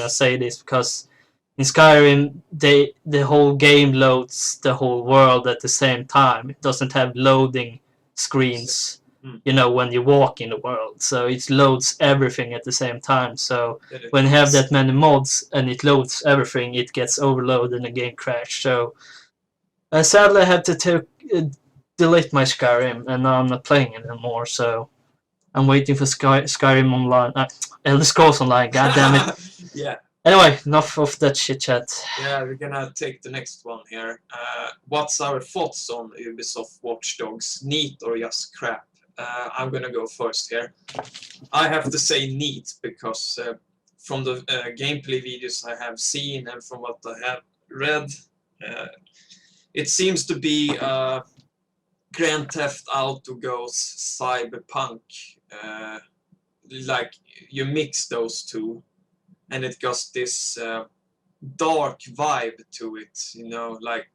to say this, because in Skyrim the whole game loads the whole world at the same time. It doesn't have loading screens. You know, when you walk in the world, so it loads everything at the same time. So when you have that many mods and it loads everything, it gets overloaded and the game crashes. So sadly I had to delete my Skyrim, and now I'm not playing it anymore. So I'm waiting for Skyrim Online, Elder Scrolls Online. God damn it! Yeah. Anyway, enough of that chit chat. Yeah, we're gonna take the next one here. What's our thoughts on Ubisoft Watch Dogs? Neat or just crap? I'm gonna go first here. I have to say neat, because from the gameplay videos I have seen and from what I have read, it seems to be Grand Theft Auto goes cyberpunk. Like you mix those two, and it got this dark vibe to it. You know, like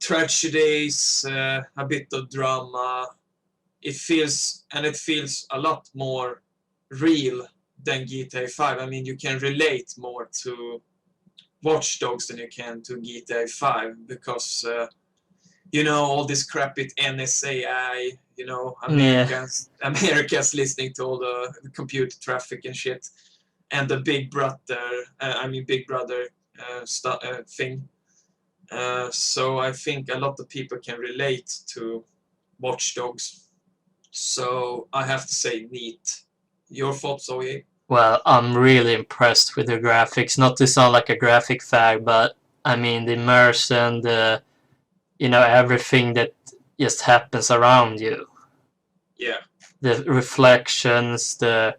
tragedies, a bit of drama. It feels a lot more real than GTA 5. I mean, you can relate more to Watch Dogs than you can to GTA 5, because you know, all this crappy NSA, you know, America's listening to all the computer traffic and shit, and the Big Brother thing. So I think a lot of people can relate to Watch Dogs. So I have to say neat. Your thoughts, Oye? Well, I'm really impressed with the graphics. Not to sound like a graphic fag, but I mean the immersion, the, you know, everything that just happens around you. Yeah. The reflections, the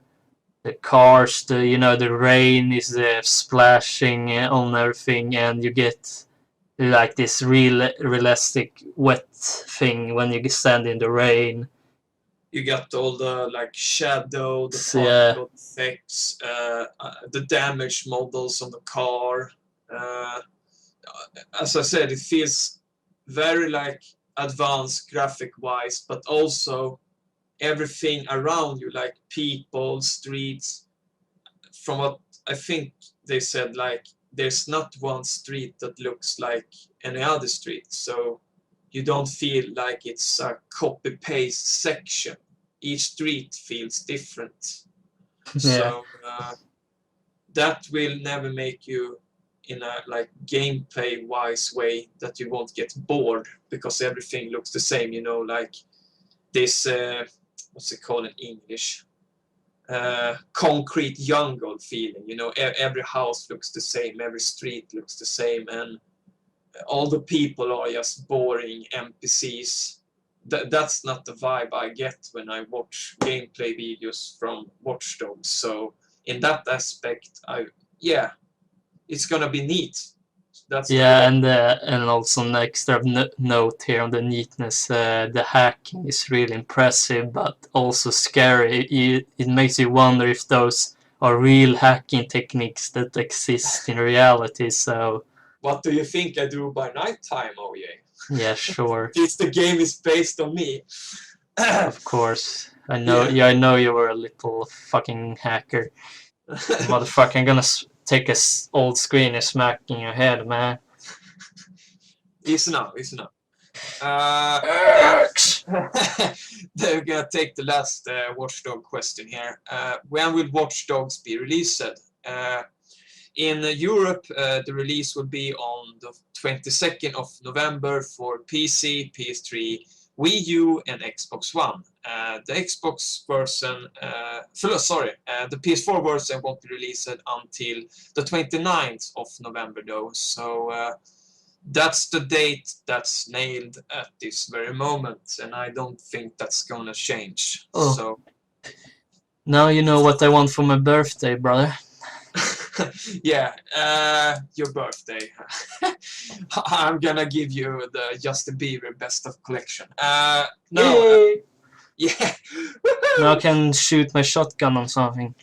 cars, the, you know, the rain is splashing on everything, and you get like this realistic wet thing when you stand in the rain. You got all the like shadow, the particle effects, the damage models on the car. As I said, it feels very like advanced graphic-wise, but also everything around you, like people, streets. From what I think they said, like there's not one street that looks like any other street, so you don't feel like it's a copy-paste section. Each street feels different. Yeah. So that will never make you in a like gameplay wise way that you won't get bored because everything looks the same, you know, like this what's it called in English, concrete jungle feeling, you know, every house looks the same, every street looks the same, and all the people are just boring NPCs. That's not the vibe I get when I watch gameplay videos from Watch Dogs. So in that aspect, yeah, it's gonna be neat. That's Yeah, and also an extra note here on the neatness. The hacking is really impressive, but also scary. It makes you wonder if those are real hacking techniques that exist in reality. So, what do you think I do by nighttime, OJ? yeah, sure. This the game is based on me. Of course, I know. Yeah. Yeah, I know you were a little fucking hacker, motherfucker. I'm gonna take a old screen and smack in your head, man. Easy now. They're gonna take the last Watchdog question here. When will Watch Dogs be released? In Europe, the release will be on the 22nd of November for PC, PS3, Wii U, and Xbox One. The Xbox version, the PS4 version won't be released until the 29th of November, though. So that's the date that's nailed at this very moment, and I don't think that's gonna change. Oh. So now you know what I want for my birthday, brother. yeah, your birthday. I'm gonna give you the Justin Bieber Best of Collection. No, yeah. Now I can shoot my shotgun on something.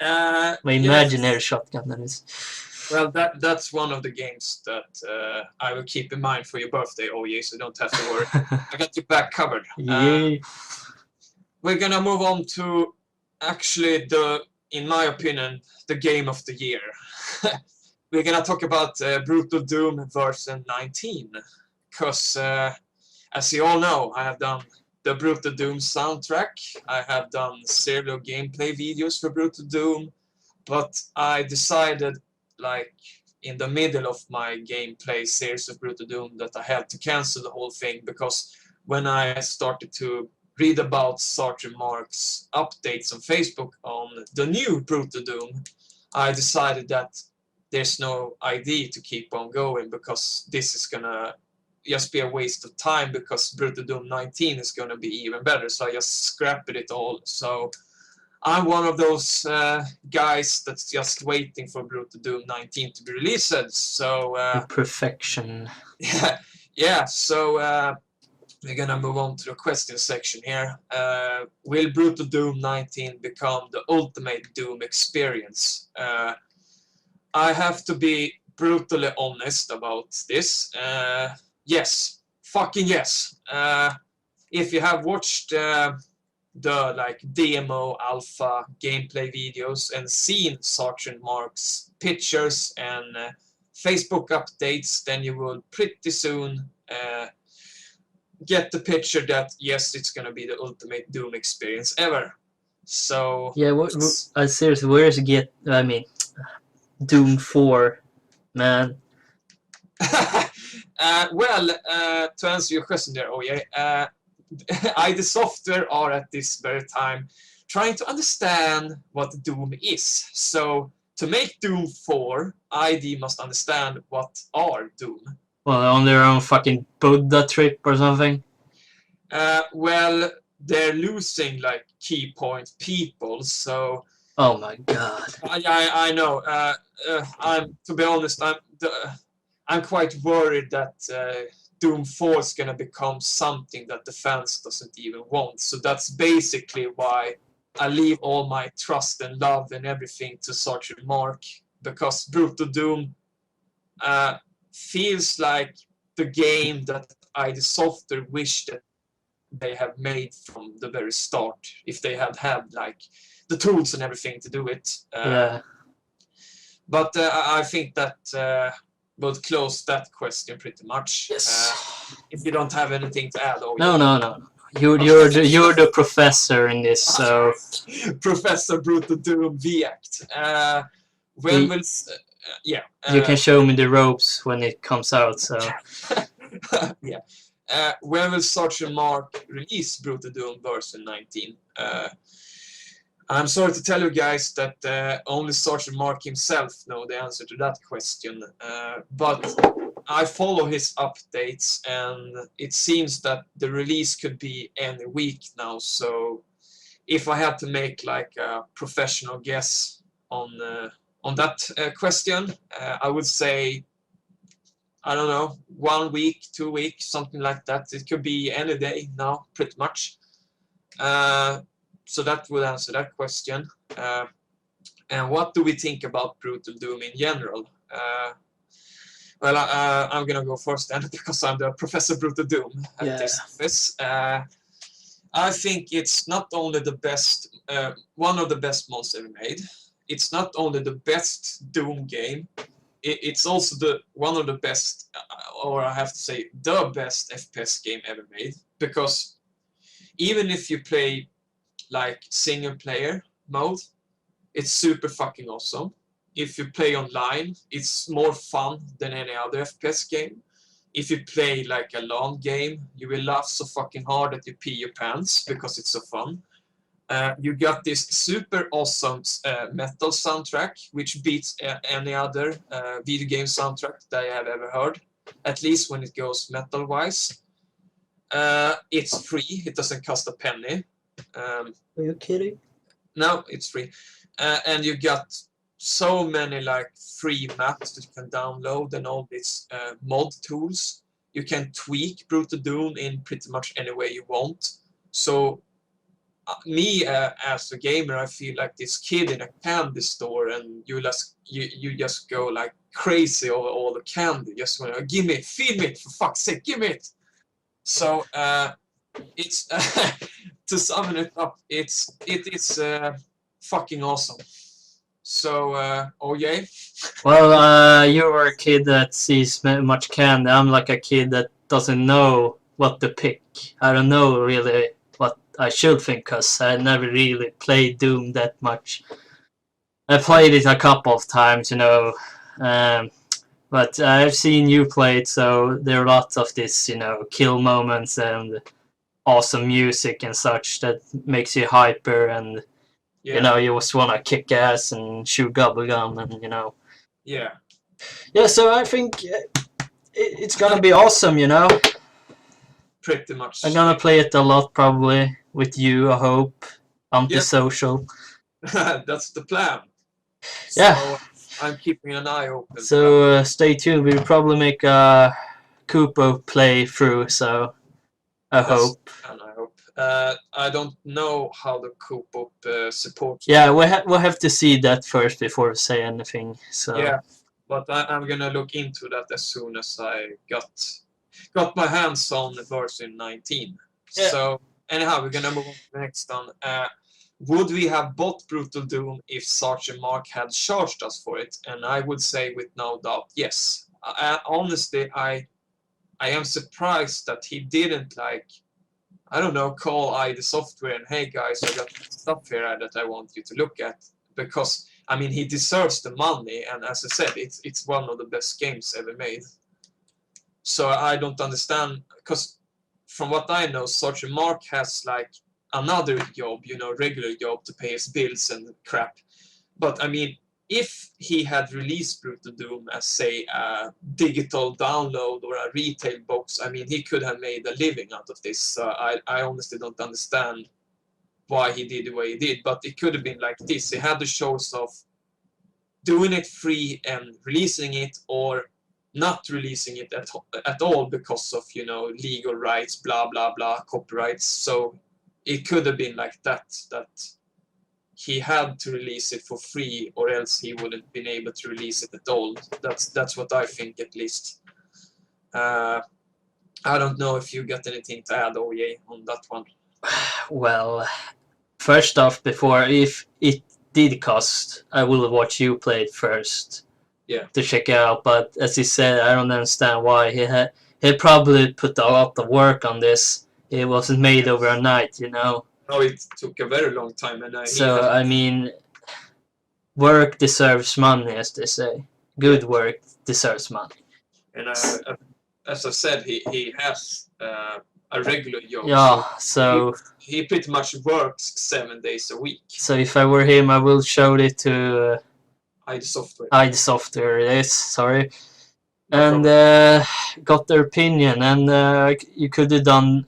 My imaginary shotgun, that is. Well, that's one of the games that I will keep in mind for your birthday, OJ, so don't have to worry. I got your back covered. Yeah. We're gonna move on to actually in my opinion, the game of the year. We're gonna talk about Brutal Doom version 19, because as you all know, I have done the Brutal Doom soundtrack, I have done serial gameplay videos for Brutal Doom, but I decided, like, in the middle of my gameplay series of Brutal Doom that I had to cancel the whole thing, because when I started to read about Sergeant Mark's updates on Facebook on the new Brutal Doom, I decided that there's no idea to keep on going, because this is gonna just be a waste of time, because Brutal Doom 19 is gonna be even better, so I just scrapped it all. So I'm one of those guys that's just waiting for Brutal Doom 19 to be released. So perfection. Yeah. So we're gonna move on to the question section here. Will Brutal Doom 19 become the ultimate Doom experience? I have to be brutally honest about this. Yes, fucking yes. If you have watched the like demo, alpha, gameplay videos and seen Sergeant Mark's pictures and Facebook updates, then you will pretty soon get the picture that yes, it's gonna be the ultimate Doom experience ever. So yeah, seriously, where's Doom 4, man? Well, to answer your question there, ID Software are at this very time trying to understand what Doom is. So to make Doom 4, ID must understand what are Doom. Well, on their own fucking Buddha trip or something? Well, they're losing like key point people, so... Oh my god. I know. To be honest, I'm quite worried that Doom 4 is gonna become something that the fans doesn't even want. So that's basically why I leave all my trust and love and everything to Sergeant Mark, because Brutal Doom feels like the game that ID Software wished that they have made from the very start, if they had like the tools and everything to do it. Yeah. But I think that will close that question pretty much. Yes. If you don't have anything to add, No. You're the professor in this, so Professor Brutal Doom V-Act. When will yeah? You can show me the ropes when it comes out. So yeah. When will Sergeant Mark release Brutal Doom version 19? I'm sorry to tell you guys that only Sergeant Mark himself knows the answer to that question. But I follow his updates, and it seems that the release could be any week now. So if I had to make like a professional guess on that question, I would say, I don't know, 1 week, 2 weeks, something like that. It could be any day now, pretty much. So that would answer that question. And what do we think about Brutal Doom in general? Well, I'm gonna go first then, because I'm the Professor Brutal Doom at this office. I think it's not only the best, one of the best mods ever made. It's not only the best Doom game. It's also one of the best, or I have to say, the best FPS game ever made. Because even if you play like single player mode, it's super fucking awesome. If you play online, it's more fun than any other FPS game. If you play like a long game, you will laugh so fucking hard that you pee your pants because it's so fun. You got this super awesome metal soundtrack, which beats any other video game soundtrack that I have ever heard, at least when it goes metal-wise. It's free, it doesn't cost a penny. Are you kidding? No, it's free. And you got so many like free maps that you can download and all these mod tools. You can tweak Brutal Doom in pretty much any way you want. So me as a gamer, I feel like this kid in a candy store, and you just go like crazy over all the candy. Just want to give me it, feed me it, for fuck's sake, give me it. So it's to sum it up, it is fucking awesome. So oh yay. Well, you're a kid that sees much candy. I'm like a kid that doesn't know what to pick. I don't know really what I should think, because I never really played Doom that much. I played it a couple of times, you know, but I've seen you play it, so there are lots of this, you know, kill moments and awesome music and such that makes you hyper, and you know, you just want to kick ass and shoot bubblegum, and you know. Yeah. So I think it's gonna be awesome, you know. Pretty much. I'm gonna play it a lot probably with you, I hope. Antisocial. That's the plan. Yeah. So I'm keeping an eye open. So stay tuned. We'll probably make a Kupo playthrough, so I hope. And I hope. I don't know how the Kupo supports. Yeah, we'll have to see that first before we say anything. So. Yeah, but I'm gonna look into that as soon as I got my hands on version 19. Yeah. So anyhow, we're gonna move on to the next one. Would we have bought Brutal Doom if Sergeant Mark had charged us for it? And I would say with no doubt, yes. Honestly, I am surprised that he didn't, like, I don't know, call ID Software and, hey guys, I got stuff here that I want you to look at. Because, I mean, he deserves the money, and as I said, it's one of the best games ever made. So I don't understand, because from what I know, Sergeant Mark has like another job, you know, regular job to pay his bills and crap. But I mean, if he had released Brutal Doom as, say, a digital download or a retail box, I mean, he could have made a living out of this. I honestly don't understand why he did the way he did, but it could have been like this. He had the choice of doing it free and releasing it, or not releasing it at all because of, you know, legal rights, blah, blah, blah, copyrights. So it could have been like that he had to release it for free, or else he wouldn't been able to release it at all. That's what I think, at least. I don't know if you got anything to add, OJ, on that one. Well, first off, before, if it did cost, I will watch you play it first. Yeah. To check it out, but as he said, I don't understand why he probably put a lot of work on this. It wasn't made over a night, you know. No, it took a very long time, and So I mean, work deserves money, as they say. Good work deserves money. And as I said, he has a regular job. Yeah, so he pretty much works 7 days a week. So if I were him, I will show it to ID Software. ID Software, yes, sorry. No And got their opinion, and he could have done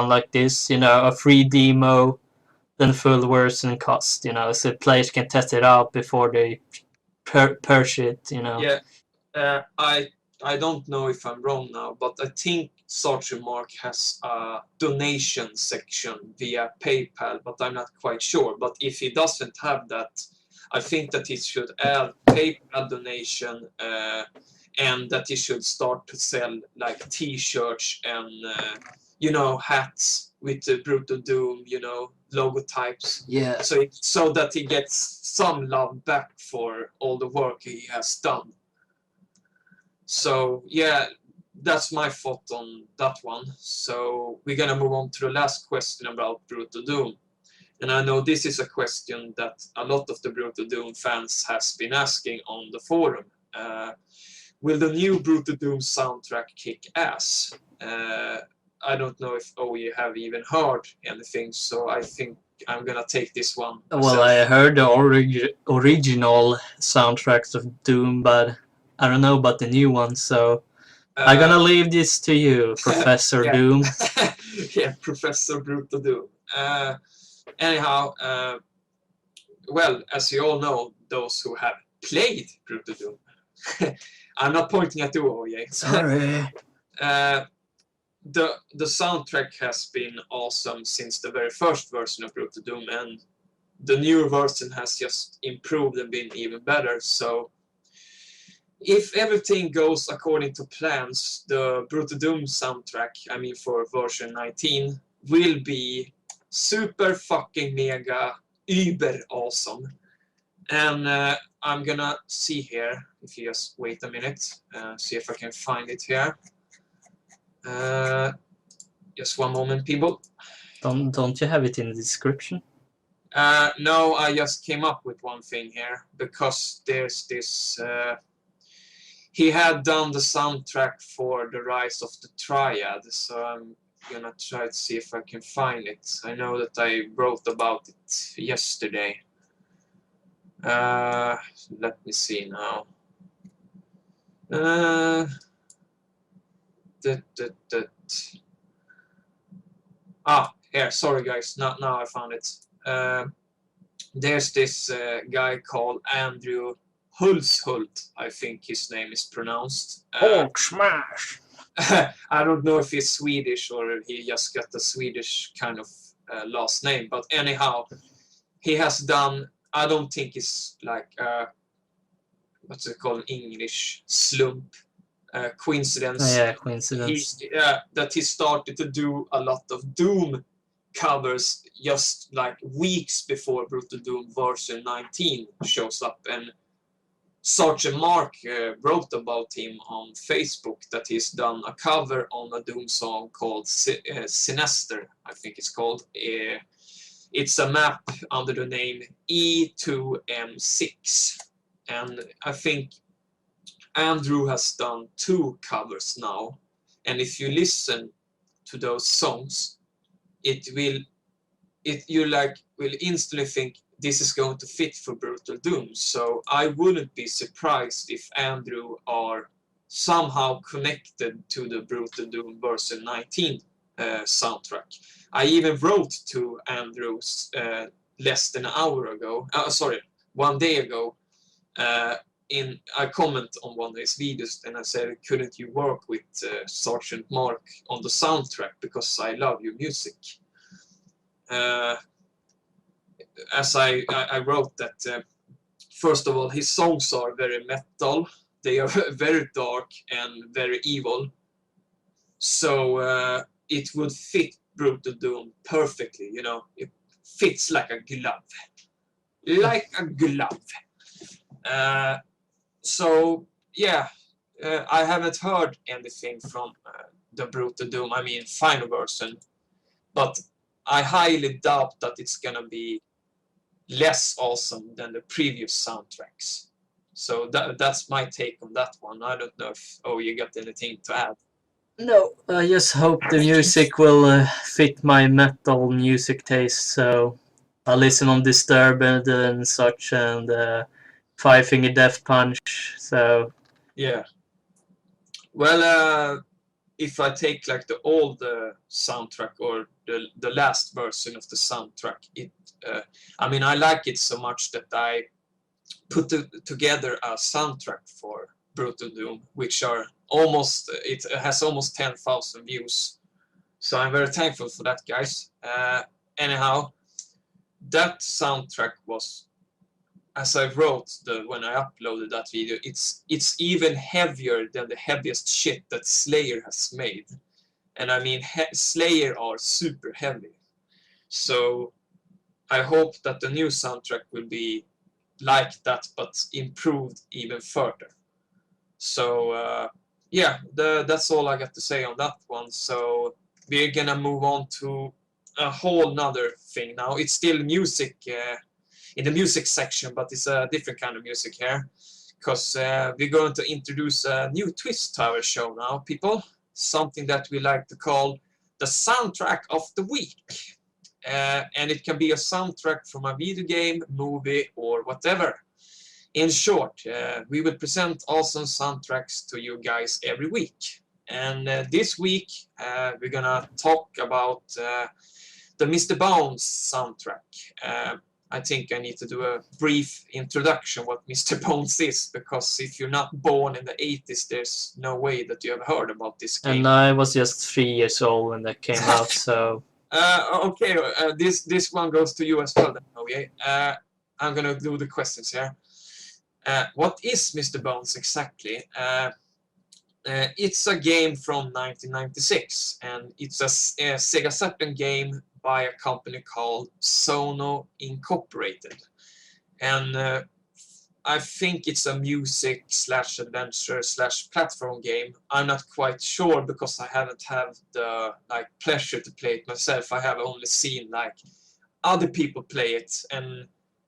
like this, you know, a free demo, then full version cost, you know, so players can test it out before they purchase it, you know. Yeah, I don't know if I'm wrong now, but I think Sergent Mark has a donation section via PayPal, but I'm not quite sure. But if he doesn't have that, I think that he should add PayPal donation, and that he should start to sell like T-shirts and you know, hats with the Brutal Doom, you know, logo types. Yeah. So that he gets some love back for all the work he has done. So yeah, that's my thought on that one. So we're gonna move on to the last question about Brutal Doom. And I know this is a question that a lot of the Brutal Doom fans has been asking on the forum. Will the new Brutal Doom soundtrack kick ass? I don't know if you have even heard anything, so I think I'm gonna take this one myself. Well, I heard the original soundtracks of Doom, but I don't know about the new one, so I'm gonna leave this to you, Professor Doom. Yeah, Professor Brutal Doom. Anyhow, well, as you all know, those who have played Brutal Doom, I'm not pointing at you, OJ. Sorry. The soundtrack has been awesome since the very first version of Brutal Doom, and the newer version has just improved and been even better. So if everything goes according to plans, the Brutal Doom soundtrack, I mean for version 19, will be super fucking mega uber awesome. And I'm gonna see here, if you just wait a minute, see if I can find it here. Just one moment, people. Don't you have it in the description? No, I just came up with one thing here, because there's this... he had done the soundtrack for The Rise of the Triad, so I'm gonna try to see if I can find it. I know that I wrote about it yesterday. Let me see now. Here, sorry guys, now I found it. There's this guy called Andrew Hulshult, I think his name is pronounced. Smash! I don't know if he's Swedish or he just got the Swedish kind of last name, but anyhow, he has done, I don't think it's like, what's it called in English, slump, coincidence. Yeah, coincidence. That he started to do a lot of Doom covers just like weeks before Brutal Doom version 19 shows up, and Sergeant Mark wrote about him on Facebook that he's done a cover on a Doom song called Sinister, I think it's called. It's a map under the name E2M6, and I think Andrew has done 2 covers now, and if you listen to those songs, you will instantly think this is going to fit for Brutal Doom. So I wouldn't be surprised if Andrew are somehow connected to the Brutal Doom version 19 soundtrack. I even wrote to Andrew less than an hour ago, one day ago, in a comment on one of his videos, and I said, couldn't you work with Sergeant Mark on the soundtrack, because I love your music. As I wrote that, first of all, his songs are very metal, they are very dark and very evil, so it would fit Brutal Doom perfectly, you know, it fits like a glove. like a glove. So yeah, I haven't heard anything from the Brutal Doom, I mean final version, but I highly doubt that it's gonna be less awesome than the previous soundtracks. So that's my take on that one. I don't know if you got anything to add. No, I just hope the music will fit my metal music taste. So I listen on Disturbed and such, and Five Finger Death Punch. So Yeah. Well, if I take like the old soundtrack or the last version of the soundtrack, I mean I like it so much that I put together a soundtrack for Brutal Doom, which are almost it has almost 10,000 views. So I'm very thankful for that, guys. Anyhow, that soundtrack was, as I wrote when I uploaded that video, it's even heavier than the heaviest shit that Slayer has made. And I mean, Slayer are super heavy. So I hope that the new soundtrack will be like that, but improved even further. So yeah, that's all I got to say on that one. So we're gonna move on to a whole nother thing now. It's still music in the music section, but it's a different kind of music here, because we're going to introduce a new twist to our show now, people. Something that we like to call the soundtrack of the week. And it can be a soundtrack from a video game, movie, or whatever. In short, we will present awesome soundtracks to you guys every week. And this week, we're gonna talk about the Mr.Bones soundtrack. I think I need to do a brief introduction what Mr.Bones is, because if you're not born in the 80s, there's no way that you have heard about this game. And I was just 3 years old when that came out, so... Okay, this one goes to you as well, then, okay? I'm gonna do the questions here. What is Mr.Bones exactly? It's a game from 1996, and it's a Sega Saturn game by a company called Sono Incorporated. And I think it's a music / adventure / platform game. I'm not quite sure, because I haven't had the pleasure to play it myself. I have only seen other people play it, and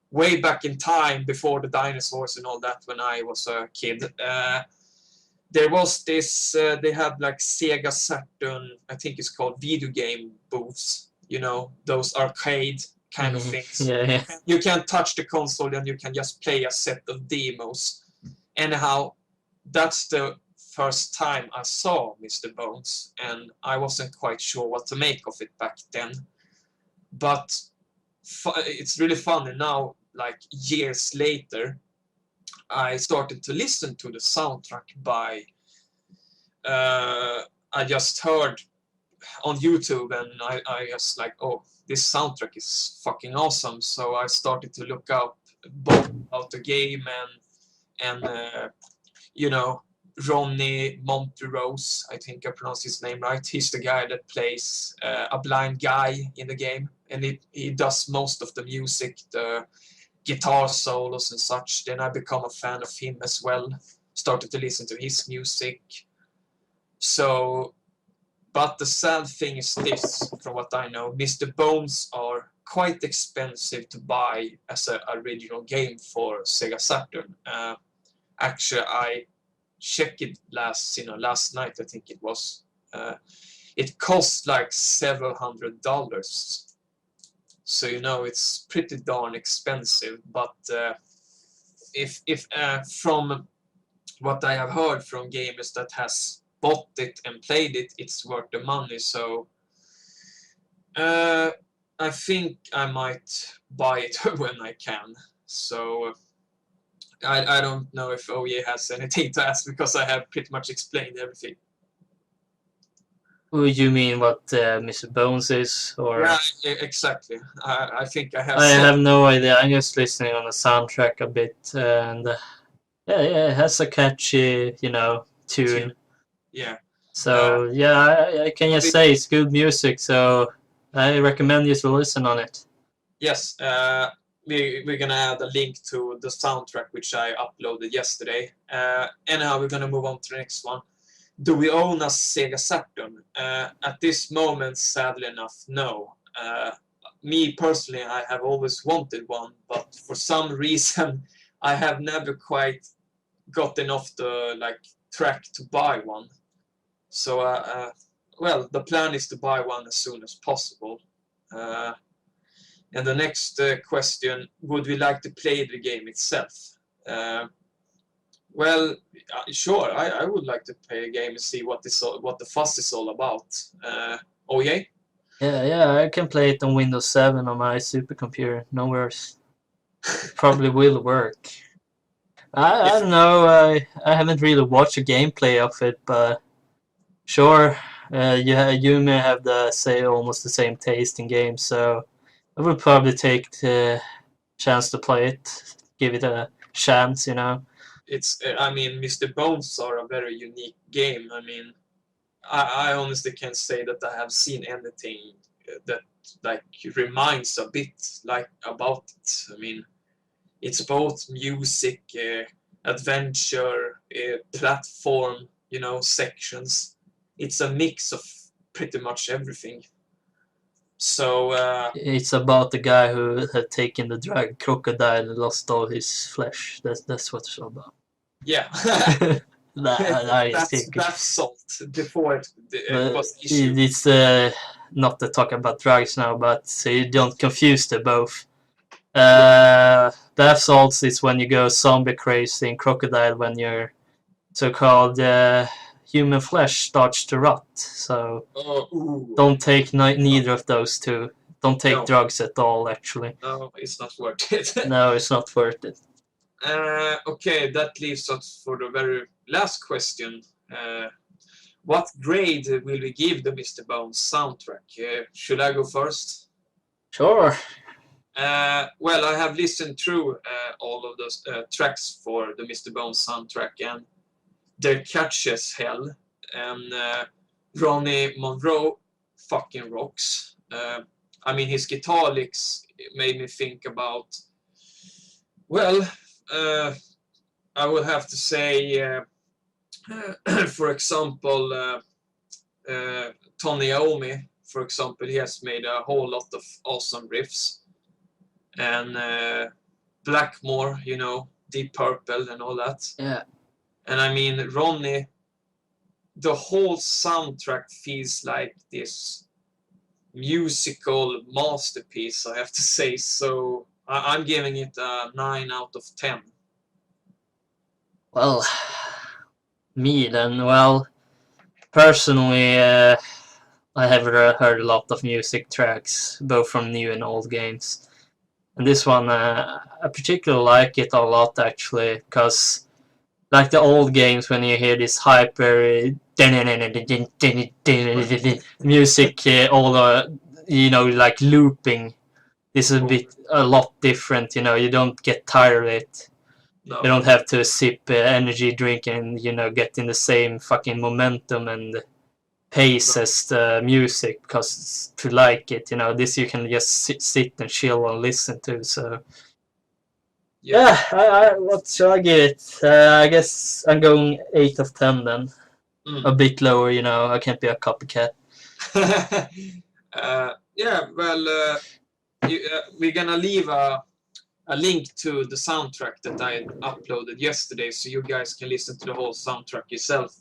way back in time, before the dinosaurs and all that, when I was a kid, there was this, they had Sega Saturn, I think it's called video game booths, you know, those arcade kind of things. Yeah. You can't touch the console and you can just play a set of demos. Anyhow, that's the first time I saw Mr.Bones, and I wasn't quite sure what to make of it back then. But it's really funny now, years later, I started to listen to the soundtrack by I just heard on YouTube, and I just oh, this soundtrack is fucking awesome. So I started to look up both about the game and you know, Ronnie Monterose, I think I pronounced his name right. He's the guy that plays a blind guy in the game, and he does most of the music, the guitar solos and such. Then I become a fan of him as well, started to listen to his music. So, but the sad thing is this, from what I know, Mr.Bones are quite expensive to buy as an original game for Sega Saturn. Actually, I checked it last night, I think it was. It cost several $100s. So, you know, it's pretty darn expensive. But if from what I have heard from gamers that has bought it and played it, it's worth the money. So I think I might buy it when I can. So I don't know if OE has anything to ask, because I have pretty much explained everything. You mean what Mr.Bones is? Or... Yeah, exactly. I think I have. I have no idea. I'm just listening on the soundtrack a bit, and yeah, it has a catchy, you know, tune. Yeah. So yeah, I can just say it's good music. So I recommend you to listen on it. Yes. we're gonna add a link to the soundtrack which I uploaded yesterday. Anyhow, we're gonna move on to the next one. Do we own a Sega Saturn? At this moment, sadly enough, no. Me personally, I have always wanted one, but for some reason, I have never quite gotten off the track to buy one. So, well, the plan is to buy one as soon as possible. And the next question: would we like to play the game itself? Well, sure. I would like to play a game and see what the fuss is all about. Oh yeah. Yeah, I can play it on Windows 7 on my supercomputer. No worries. Probably will work. I don't know. I haven't really watched a gameplay of it, but sure. You may have almost the same taste in games, so I would probably take the chance to play it, give it a chance, you know. I mean, Mr.Bones are a very unique game. I mean, I honestly can't say that I have seen anything that reminds a bit about it. I mean, it's both music, adventure, platform, sections. It's a mix of pretty much everything. So it's about the guy who had taken the drug crocodile and lost all his flesh. That's what it's all about. Yeah. That's salt before it was issued. It's not to talk about drugs now, but so you don't confuse the both. Bath salts is when you go zombie crazy, and crocodile when your so-called human flesh starts to rot. So don't take neither of those two. Don't take drugs at all, actually. No, it's not worth it. No, it's not worth it. Okay, that leaves us for the very last question. What grade will we give the Mr.Bones soundtrack? Should I go first? Sure. Well, I have listened through all of those tracks for the Mr.Bones soundtrack, and they're catchy as hell. And Ronnie Monroe fucking rocks. I mean, his guitar licks made me think about, well, I would have to say, for example, Tony Iommi, for example, he has made a whole lot of awesome riffs. And Blackmore, Deep Purple and all that. Yeah. And I mean, Ronnie, the whole soundtrack feels like this musical masterpiece, I have to say. So I'm giving it a 9 out of 10. Well, me then. Well, personally, I have heard a lot of music tracks, both from new and old games. And this one, I particularly like it a lot, actually, because like the old games, when you hear this hyper music, all like looping, this is a lot different. You don't get tired of it. No. You don't have to sip energy drink and get in the same fucking momentum and pace as the music, because to like it, this you can just sit and chill and listen to. So yeah, what shall I give it? I guess I'm going 8 of 10 then. A bit lower, I can't be a copycat. Yeah, well, we're gonna leave a link to the soundtrack that I uploaded yesterday, so you guys can listen to the whole soundtrack yourself.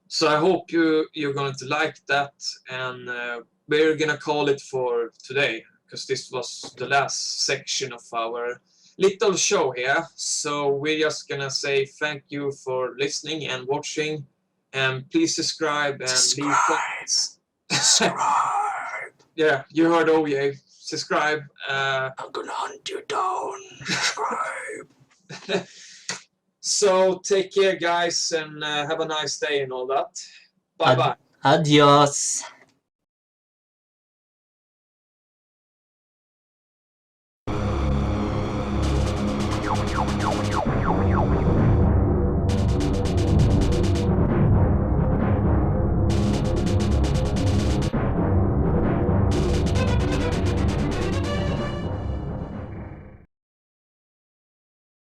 So I hope you're going to like that, and we're gonna call it for today, because this was the last section of our little show here. So we're just gonna say thank you for listening and watching, and please subscribe and leave comments. Subscribe. Yeah, you heard OJ. Subscribe. I'm gonna hunt you down. Subscribe. So take care, guys, and have a nice day and all that. Bye-bye. Adios.